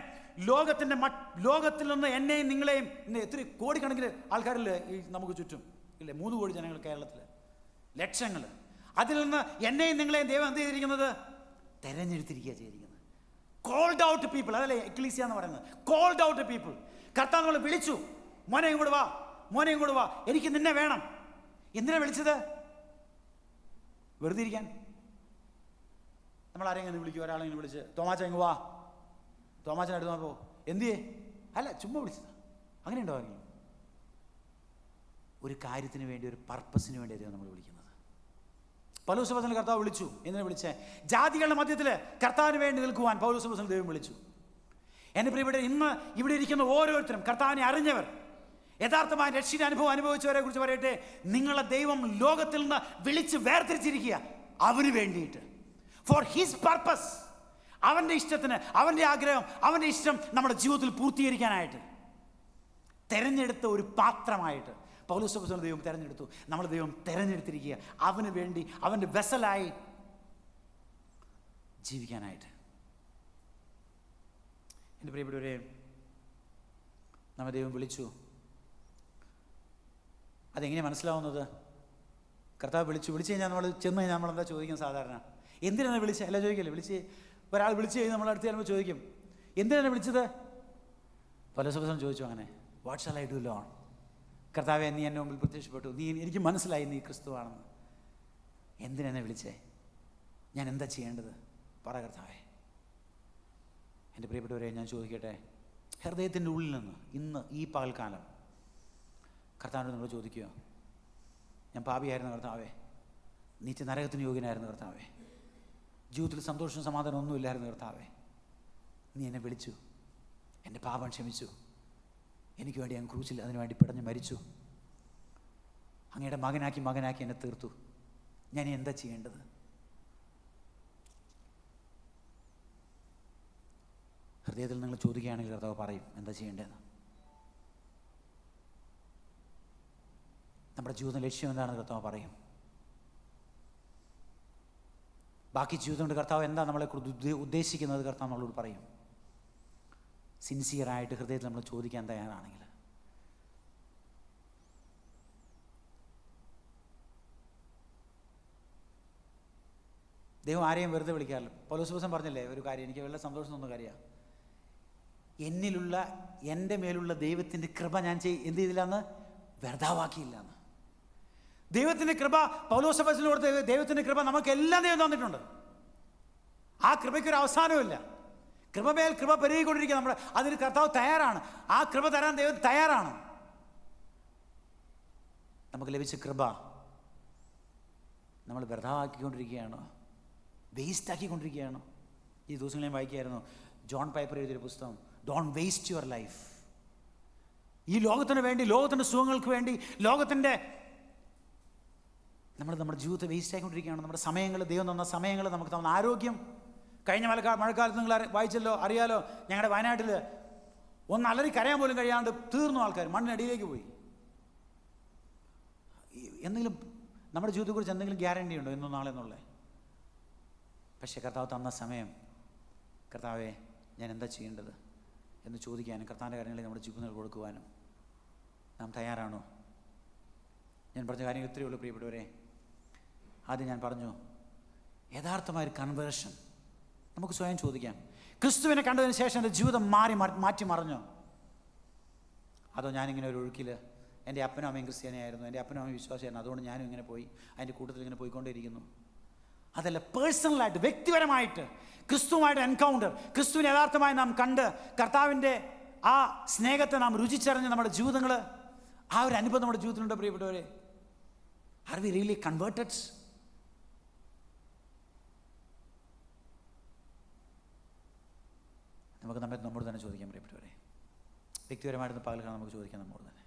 ലോകത്തിൽ നിന്ന് എന്നെയും നിങ്ങളെയും, ഇന്ന് എത്ര കോടിക്കണക്കിന് ആൾക്കാരില്ലേ ഈ നമുക്ക് ചുറ്റും ഇല്ലേ? 3 കോടി ജനങ്ങൾ കേരളത്തിൽ, ലക്ഷങ്ങൾ. അതിൽ നിന്ന് എന്നെയും നിങ്ങളെയും ദൈവം എന്ത് ചെയ്തിരിക്കുന്നത്? തെരഞ്ഞെടുത്തിരിക്കുക ചെയ്തിരിക്കുന്നത്. കോൾഡ് ഔട്ട് പീപ്പിൾ, അതല്ലേ എക്ലീസിയ എന്ന് പറയുന്നത്. Called out people. കർത്താവ് നമ്മളെ വിളിച്ചു, മോനെ ഇങ്ങോട്ട് വാ, മോനെ ഇങ്ങോട്ട് വാ, എനിക്ക് നിന്നെ വേണം. എന്തിനാ വിളിച്ചത്? വെറുതെ ഇരിക്കാൻ. നമ്മൾ ആരെങ്കിലും വിളിക്കും, ഒരാളെങ്കിലും വിളിച്ച്, തോമാച്ച ഇങ്ങ് വാ, തോമാച്ചൻ അടുത്ത് പോ, എന്തിയേ? അല്ല, ചുമ്മാ വിളിച്ചതാ. അങ്ങനെ ഉണ്ടോ? ഒരു കാര്യത്തിന് വേണ്ടി, ഒരു പർപ്പസിന് വേണ്ടിയാണ് നമ്മൾ വിളിക്കുന്നത്. പൗലോസ് അപ്പോസ്തലനെ കർത്താവ് വിളിച്ചു. എന്തിനാ വിളിച്ചേ? ജാതികളുടെ മധ്യത്തിൽ കർത്താവിന് വേണ്ടി നിൽക്കുവാൻ പൗലോസ് അപ്പോസ്തലനെ ദൈവം വിളിച്ചു. എൻ്റെ പ്രിയപ്പെട്ട, ഇന്ന് ഇവിടെ ഇരിക്കുന്ന ഓരോരുത്തരും കർത്താവിനെ അറിഞ്ഞവർ, യഥാർത്ഥമായ രക്ഷയുടെ അനുഭവം അനുഭവിച്ചവരെ കുറിച്ച് പറയട്ടെ, നിങ്ങളെ ദൈവം ലോകത്തിൽ നിന്ന് വിളിച്ച് വേർതിരിച്ചിരിക്കുക അവന് വേണ്ടിയിട്ട്, ഫോർ ഹിസ് പർപ്പസ്. അവൻ്റെ ഇഷ്ടത്തിന്, അവൻ്റെ ആഗ്രഹം, അവൻ്റെ ഇഷ്ടം നമ്മുടെ ജീവിതത്തിൽ പൂർത്തീകരിക്കാനായിട്ട് തിരഞ്ഞെടുത്ത ഒരു പാത്രമായിട്ട് പൗലോസ് അപ്പോസ്തലനെ ദൈവം തിരഞ്ഞെടുത്തു. നമ്മൾ ദൈവം തിരഞ്ഞെടുത്തിരിക്കുക അവന് വേണ്ടി, അവൻ്റെ വെസലായി ജീവിക്കാനായിട്ട്. എൻ്റെ പ്രിയപ്പെട്ടവരെ, നമ്മെ ദൈവം വിളിച്ചു. അതെങ്ങനെ മനസ്സിലാവുന്നത്? കർത്താവ് വിളിച്ചു കഴിഞ്ഞാൽ നമ്മൾ ചെന്ന് കഴിഞ്ഞാൽ നമ്മളെന്താ ചോദിക്കും? സാധാരണ എന്തിനാണ് വിളിച്ചത്? അല്ല ചോദിക്കല്ലേ? ഒരാൾ വിളിച്ചു കഴിഞ്ഞാൽ നമ്മൾ അടുത്ത് ചെല്ലുമ്പോൾ ചോദിക്കും, എന്തിനാണ് വിളിച്ചത്? പൗലോസ് അപ്പോസ്തലൻ ചോദിച്ചു അങ്ങനെ, what shall I do Lord? കർത്താവേ, നീ എൻ്റെ മുമ്പിൽ പ്രത്യക്ഷപ്പെട്ടു, എനിക്ക് മനസ്സിലായി നീ ക്രിസ്തുവാണെന്ന്. എന്തിനെന്നെ വിളിച്ചേ? ഞാൻ എന്താ ചെയ്യേണ്ടത്? പറ കർത്താവേ. എൻ്റെ പ്രിയപ്പെട്ടവരെ, ഞാൻ ചോദിക്കട്ടെ, ഹൃദയത്തിൻ്റെ ഉള്ളിൽ നിന്ന് ഇന്ന് ഈ പകൽക്കാലം കർത്താവിനോട് നിങ്ങൾ ചോദിക്കുക, ഞാൻ പാപിയായിരുന്നു കർത്താവേ, നീച്ച നരകത്തിന് യോഗ്യനായിരുന്നു കർത്താവേ, ജീവിതത്തിൽ സന്തോഷവും സമാധാനം ഒന്നുമില്ലായിരുന്നു കർത്താവേ, നീ എന്നെ വിളിച്ചു, എൻ്റെ പാപം ക്ഷമിച്ചു, എനിക്ക് വേണ്ടി ഞാൻ ക്രൂശിൽ അതിനുവേണ്ടി പിടഞ്ഞ് മരിച്ചു, അങ്ങയുടെ മകനാക്കി എന്നെ തീർത്തു, ഞാൻ എന്താ ചെയ്യേണ്ടത്? ഹൃദയത്തിൽ നിങ്ങൾ ചോദിക്കുകയാണെങ്കിൽ കർത്താവ് പറയും എന്താ ചെയ്യേണ്ടതെന്ന്. നമ്മുടെ ജീവിത ലക്ഷ്യം എന്താണെന്ന് കർത്താവ് പറയും. ബാക്കി ജീവിതം കൊണ്ട് കർത്താവ് എന്താ നമ്മളെ ഉദ്ദേശിക്കുന്നത് കർത്താവ് നമ്മളോട് പറയും. സിൻസിയറായിട്ട് ഹൃദയത്തിൽ നമ്മൾ ചോദിക്കാൻ തയ്യാറാണെങ്കിൽ. ദൈവം ആരെയും വെറുതെ വിളിക്കാറില്ല. പൗലോസ് ദിവസം പറഞ്ഞില്ലേ ഒരു കാര്യം, എനിക്ക് വളരെ സന്തോഷം തോന്നുന്ന കാര്യമാണ്. എന്നിലുള്ള എൻ്റെ മേലുള്ള ദൈവത്തിൻ്റെ കൃപ ഞാൻ എന്ത് ചെയ്തില്ലാന്ന്? വ്യർത്ഥമാക്കിയില്ലാന്ന്. ദൈവത്തിൻ്റെ കൃപ പൗലോസ് അപ്പോസ്തലന് കൊടുത്ത ദൈവത്തിൻ്റെ കൃപ നമുക്കെല്ലാം ദൈവം തന്നിട്ടുണ്ട്. ആ കൃപയ്ക്കൊരു അവസാനവുമില്ല. കൃപമേൽ കൃപ പെരുകിക്കൊണ്ടിരിക്കുക. നമ്മുടെ അതിന് കർത്താവ് തയ്യാറാണ്. ആ കൃപ തരാൻ ദൈവം തയ്യാറാണ്. നമുക്ക് ലഭിച്ച കൃപ നമ്മൾ വ്യർത്ഥമാക്കിക്കൊണ്ടിരിക്കുകയാണോ? വേസ്റ്റാക്കിക്കൊണ്ടിരിക്കുകയാണോ? ഈ ദിവസങ്ങൾ ഞാൻ വായിക്കുകയായിരുന്നു, ജോൺ പൈപ്പർ എഴുതിയൊരു പുസ്തകം, ഡോണ്ട് വേസ്റ്റ് യുവർ ലൈഫ്. ഈ ലോകത്തിന് വേണ്ടി, ലോകത്തിൻ്റെ സുഖങ്ങൾക്ക് വേണ്ടി, ലോകത്തിൻ്റെ നമ്മുടെ ജീവിതത്തെ വേസ്റ്റ് ആയിക്കൊണ്ടിരിക്കുകയാണ്. നമ്മുടെ സമയങ്ങൾ, ദൈവം തന്ന സമയങ്ങൾ, നമുക്ക് തന്ന ആരോഗ്യം. കഴിഞ്ഞ മഴക്കാലത്ത് നിങ്ങൾ വായിച്ചല്ലോ, അറിയാലോ, ഞങ്ങളുടെ വയനാട്ടിൽ ഒന്ന് അലറി കരയാൻ പോലും കഴിയാണ്ട് തീർന്നു ആൾക്കാർ, മണ്ണിനടിയിലേക്ക് പോയി. എന്തെങ്കിലും നമ്മുടെ ജീവിതത്തെക്കുറിച്ച് എന്തെങ്കിലും ഗ്യാരണ്ടി ഉണ്ടോ ഇന്നും നാളെ എന്നുള്ളത്? പക്ഷേ കർത്താവ് തന്ന സമയം, കർത്താവെ ഞാൻ എന്താ ചെയ്യേണ്ടത് എന്ന് ചോദിക്കാനും കർത്താവിൻ്റെ കാര്യങ്ങളിൽ നമ്മുടെ ജീവിതങ്ങൾ കൊടുക്കുവാനും നാം തയ്യാറാണോ? ഞാൻ പറഞ്ഞ കാര്യങ്ങൾ ഇത്രയേ ഉള്ളൂ പ്രിയപ്പെട്ടവരെ. ആദ്യം ഞാൻ പറഞ്ഞു, യഥാർത്ഥമായൊരു കൺവേർഷൻ നമുക്ക് സ്വയം ചോദിക്കാം. ക്രിസ്തുവിനെ കണ്ടതിന് ശേഷം എൻ്റെ ജീവിതം മാറ്റി മറിഞ്ഞോ? അതോ ഞാനിങ്ങനെ ഒരു ഒഴുക്കിൽ, എൻ്റെ അപ്പനും അമ്മയും ക്രിസ്ത്യാനിയായിരുന്നു, എൻ്റെ അപ്പനും അമ്മയും വിശ്വാസിയായിരുന്നു, അതുകൊണ്ട് ഞാനും ഇങ്ങനെ പോയി അതിൻ്റെ കൂട്ടത്തിൽ ഇങ്ങനെ പോയിക്കൊണ്ടേയിരിക്കുന്നു? അതല്ല, പേഴ്സണലായിട്ട്, വ്യക്തിപരമായിട്ട് ക്രിസ്തുവുമായിട്ട് എൻകൗണ്ടർ, ക്രിസ്തുവിനെ യഥാർത്ഥമായി നാം കണ്ട് കർത്താവിൻ്റെ ആ സ്നേഹത്തെ നാം രുചിച്ചറിഞ്ഞ് നമ്മുടെ ജീവിതങ്ങൾ, ആ ഒരു അനുഭവം നമ്മുടെ ജീവിതത്തിലുണ്ട് പ്രിയപ്പെട്ടവരെ. Are we really converted? നമുക്ക് നമ്മോട് തന്നെ ചോദിക്കാൻ പ്രിയപ്പെട്ടവരെ. വ്യക്തിപരമായിട്ട് പകൽക്കാലം നമുക്ക് ചോദിക്കാം നമ്മോട് തന്നെ.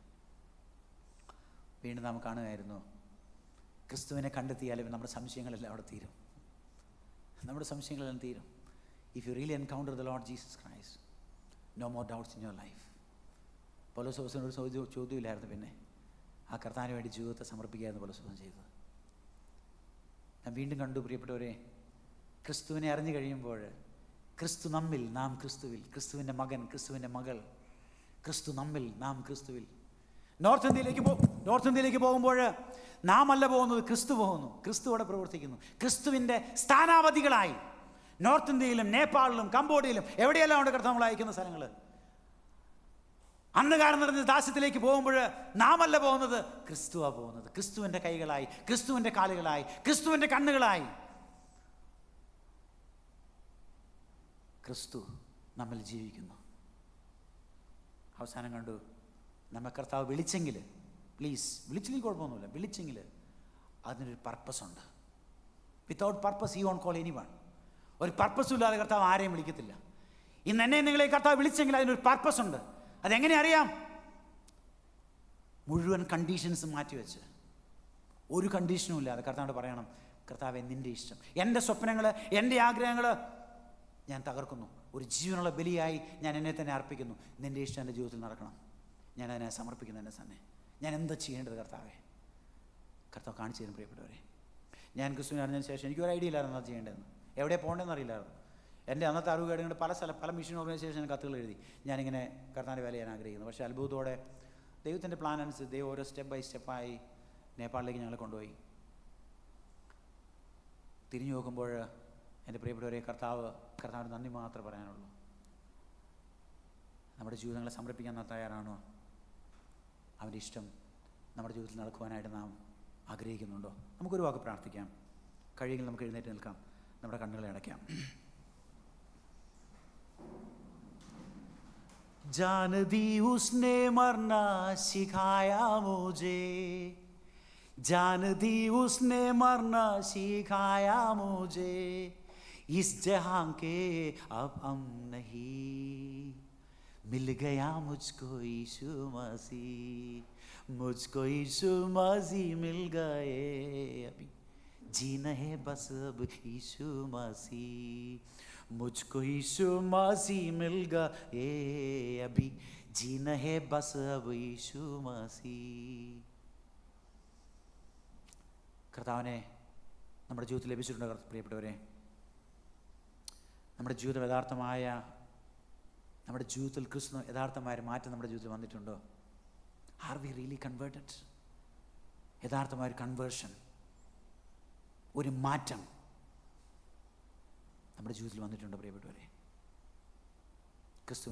വീണ്ടും നാം കാണുകയായിരുന്നു, ക്രിസ്തുവിനെ കണ്ടെത്തിയാലും നമ്മുടെ സംശയങ്ങളെല്ലാം അവിടെ തീരും. നമ്മുടെ സംശയങ്ങളെല്ലാം തീരും. If you really encounter the Lord Jesus Christ, no more doubts in your life. പൗലോസ് അപ്പോസ്തലനോട് ചോദ്യമില്ലായിരുന്നു. പിന്നെ ആ കർത്താവിന് വേണ്ടി ജീവിതത്തെ സമർപ്പിക്കുകയായിരുന്നു പൗലോസ് അപ്പോസ്തലൻ ചെയ്തത്. ഞാൻ വീണ്ടും കണ്ടു പ്രിയപ്പെട്ടവരെ, ക്രിസ്തുവിനെ അറിഞ്ഞു കഴിയുമ്പോൾ ക്രിസ്തു നമ്മിൽ, നാം ക്രിസ്തുവിൽ, ക്രിസ്തുവിൻ്റെ മകൻ, ക്രിസ്തുവിൻ്റെ മകൾ, ക്രിസ്തു നമ്മിൽ, നാം ക്രിസ്തുവിൽ. നോർത്ത് ഇന്ത്യയിലേക്ക് പോകുമ്പോൾ നാം അല്ല പോകുന്നത്, ക്രിസ്തു പോകുന്നു. ക്രിസ്തു അവിടെ പ്രവർത്തിക്കുന്നു. ക്രിസ്തുവിൻ്റെ സ്ഥാനാപതികളായി നോർത്ത് ഇന്ത്യയിലും നേപ്പാളിലും കംബോഡിയയിലും എവിടെയെല്ലാം ഉണ്ട് കർത്താവ് നമ്മൾ അയക്കുന്ന സ്ഥലങ്ങൾ. അന്ധകാരം നിറഞ്ഞ ദാസ്യത്തിലേക്ക് പോകുമ്പോൾ നാം അല്ല പോകുന്നത്, ക്രിസ്തുവാണ് പോകുന്നത്. ക്രിസ്തുവിൻ്റെ കൈകളായി, ക്രിസ്തുവിൻ്റെ കാലുകളായി, ക്രിസ്തുവിൻ്റെ കണ്ണുകളായി ക്രിസ്തു നമ്മിൽ ജീവിക്കുന്നു. അവസാനം കണ്ടു, നമ്മെ കർത്താവ് വിളിച്ചെങ്കിൽ, പ്ലീസ്, വിളിച്ചില്ലെങ്കിൽ കുഴപ്പമൊന്നുമില്ല, വിളിച്ചെങ്കിൽ അതിനൊരു പർപ്പസ് ഉണ്ട്. Without purpose he won't call anyone. ഒരു പർപ്പസും ഇല്ലാതെ കർത്താവ് ആരെയും വിളിക്കത്തില്ല. ഇന്ന് എന്നെ നിങ്ങളെ കർത്താവ് വിളിച്ചെങ്കിൽ അതിനൊരു പർപ്പസ് ഉണ്ട്. അതെങ്ങനെ അറിയാം? മുഴുവൻ കണ്ടീഷൻസും മാറ്റിവെച്ച്, ഒരു കണ്ടീഷനും ഇല്ലാതെ കർത്താവിനോട് പറയണം, കർത്താവേ നിൻ്റെ ഇഷ്ടം, എൻ്റെ സ്വപ്നങ്ങൾ, എൻ്റെ ആഗ്രഹങ്ങൾ ഞാൻ തകർക്കുന്നു. ഒരു ജീവനുള്ള ബലിയായി ഞാൻ എന്നെ തന്നെ അർപ്പിക്കുന്നു. നിൻ്റെ ഇഷ്ടം എൻ്റെ ജീവിതത്തിൽ നടക്കണം. ഞാൻ അതിനെ സമർപ്പിക്കുന്നു എന്നെ തന്നെ. ഞാൻ എന്താ ചെയ്യേണ്ടത് കർത്താവേ? കർത്താവ് കാണിച്ചു തരും പ്രിയപ്പെട്ടവരെ. ഞാൻ ക്രിസ്തുവിനെ അറിഞ്ഞതിന് ശേഷം എനിക്കൊരു ഐഡിയ ഇല്ലായിരുന്നു എന്താ ചെയ്യേണ്ടതെന്ന്, എവിടെ പോകേണ്ടതെന്ന് അറിയില്ലായിരുന്നു. എൻ്റെ അന്നത്തെ അറിവ് കേടുകൊണ്ട് പല മിഷൻ ഓർഗനൈസേഷൻ ഞാൻ കത്തുകൾ എഴുതി ഞാനിങ്ങനെ കർത്താവിൻ്റെ വേല ചെയ്യാൻ ആഗ്രഹിക്കുന്നു. പക്ഷേ അത്ഭുതത്തോടെ ദൈവത്തിൻ്റെ പ്ലാൻ അനുസരിച്ച് ദൈവം ഓരോ സ്റ്റെപ്പ് ബൈ സ്റ്റെപ്പായി നേപ്പാളിലേക്ക് ഞങ്ങളെ കൊണ്ടുപോയി. തിരിഞ്ഞു നോക്കുമ്പോൾ എൻ്റെ പ്രിയപ്പെട്ടവരെ, കർത്താവിന് നന്ദി മാത്രമേ പറയാനുള്ളൂ. നമ്മുടെ ജീവിതങ്ങളെ സമർപ്പിക്കാൻ നാം തയ്യാറാണോ? അവൻ്റെ ഇഷ്ടം നമ്മുടെ ജീവിതത്തിൽ നടക്കുവാനായിട്ട് നാം ആഗ്രഹിക്കുന്നുണ്ടോ? നമുക്കൊരു വാക്ക് പ്രാർത്ഥിക്കാം. കഴിയെങ്കിൽ നമുക്ക് എഴുന്നേറ്റ് നിൽക്കാം, നമ്മുടെ കണ്ണുകളെ അടയ്ക്കാം. जान दी उसने मरना सिखाया मुझे, जान दी उसने मरना सिखाया मुझे, इस जहां के अब हम नहीं, मिल गया मुझको यीशु मसीह, मुझको यीशु मसीह मिल गए, अभी जीना है बस अब यीशु मसीह, मुझको यीशु मसीह मिल गए, अभी जीना है बस अब यीशु मसीह. കർത്താവിനെ നമ്മുടെ ജീവിതത്തിൽ ലഭിച്ചിട്ടുണ്ടോ പ്രിയപ്പെട്ടവരെ? നമ്മുടെ ജീവിതം യഥാർത്ഥമായ, നമ്മുടെ ജീവിതത്തിൽ ക്രിസ്തു യഥാർത്ഥമായ മാറ്റം നമ്മുടെ ജീവിതത്തിൽ വന്നിട്ടുണ്ടോ? Are we really converted? യഥാർത്ഥമായൊരു കൺവേർഷൻ, ഒരു മാറ്റം നമ്മുടെ ജീവിതത്തിൽ വന്നിട്ടുണ്ടോ പ്രിയപ്പെട്ടവരെ? ക്രിസ്തു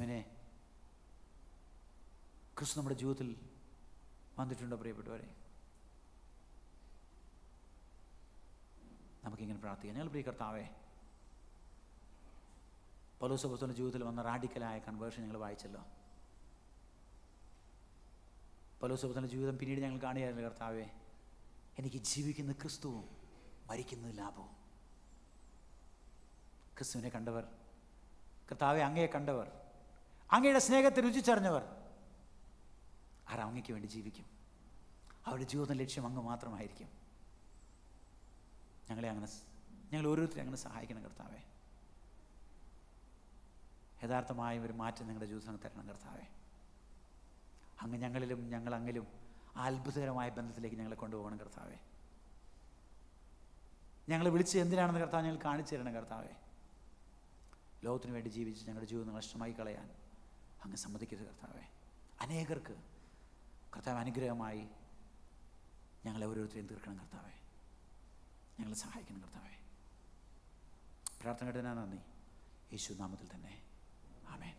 നമ്മുടെ ജീവിതത്തിൽ വന്നിട്ടുണ്ടോ പ്രിയപ്പെട്ടവരെ? നമുക്കിങ്ങനെ പ്രാർത്ഥിക്കാം. ഞങ്ങൾ പ്രിയ കർത്താവേ, പൗലോസ് അപ്പോസ്തലന്റെ ജീവിതത്തിൽ വന്ന റാഡിക്കലായ കൺവേർഷൻ ഞങ്ങൾ വായിച്ചല്ലോ. പൗലോസ് അപ്പോസ്തലന്റെ ജീവിതം പിന്നീട് ഞങ്ങൾ കാണുകയായിരുന്നു. കർത്താവേ, എനിക്ക് ജീവിക്കുന്ന ക്രിസ്തുവും മരിക്കുന്നത് ലാഭവും. ക്രിസ്തുവിനെ കണ്ടവർ, കർത്താവെ അങ്ങയെ കണ്ടവർ, അങ്ങയുടെ സ്നേഹത്തെ രുചിച്ചറിഞ്ഞവർ അങ്ങയ്ക്ക് വേണ്ടി ജീവിക്കും. അവരുടെ ജീവിതം ലക്ഷ്യം അങ്ങ് മാത്രമായിരിക്കും. ഞങ്ങൾ ഓരോരുത്തരും അങ്ങനെ സഹായിക്കണം കർത്താവെ. യഥാർത്ഥമായ ഒരു മാറ്റം ഞങ്ങളുടെ ജീവിതത്തിൽ തരണം കർത്താവെ. അങ്ങ് ഞങ്ങളിലും ഞങ്ങൾ അങ്ങിലും അത്ഭുതകരമായ ബന്ധത്തിലേക്ക് ഞങ്ങളെ കൊണ്ടുപോകണം കർത്താവെ. ഞങ്ങളെ വിളിച്ച് എന്തിനാണെന്ന് കർത്താവ് ഞങ്ങൾ കാണിച്ചു തരണം കർത്താവെ. ലോകത്തിന് വേണ്ടി ജീവിച്ച് ഞങ്ങളുടെ ജീവിതം നഷ്ടമായി കളയാൻ അങ്ങ് സമ്മതിക്കരുത് കർത്താവെ. അനേകർക്ക് കർത്താവ് അനുഗ്രഹമായി ഞങ്ങളെ ഓരോരുത്തരെയും തീർക്കണം കർത്താവെ. ഞങ്ങളെ സഹായിക്കണം കർത്താവെ. പ്രാർത്ഥന കേട്ടതിനാ നന്ദി. യേശു നാമത്തിൽ തന്നെ ആമേൻ.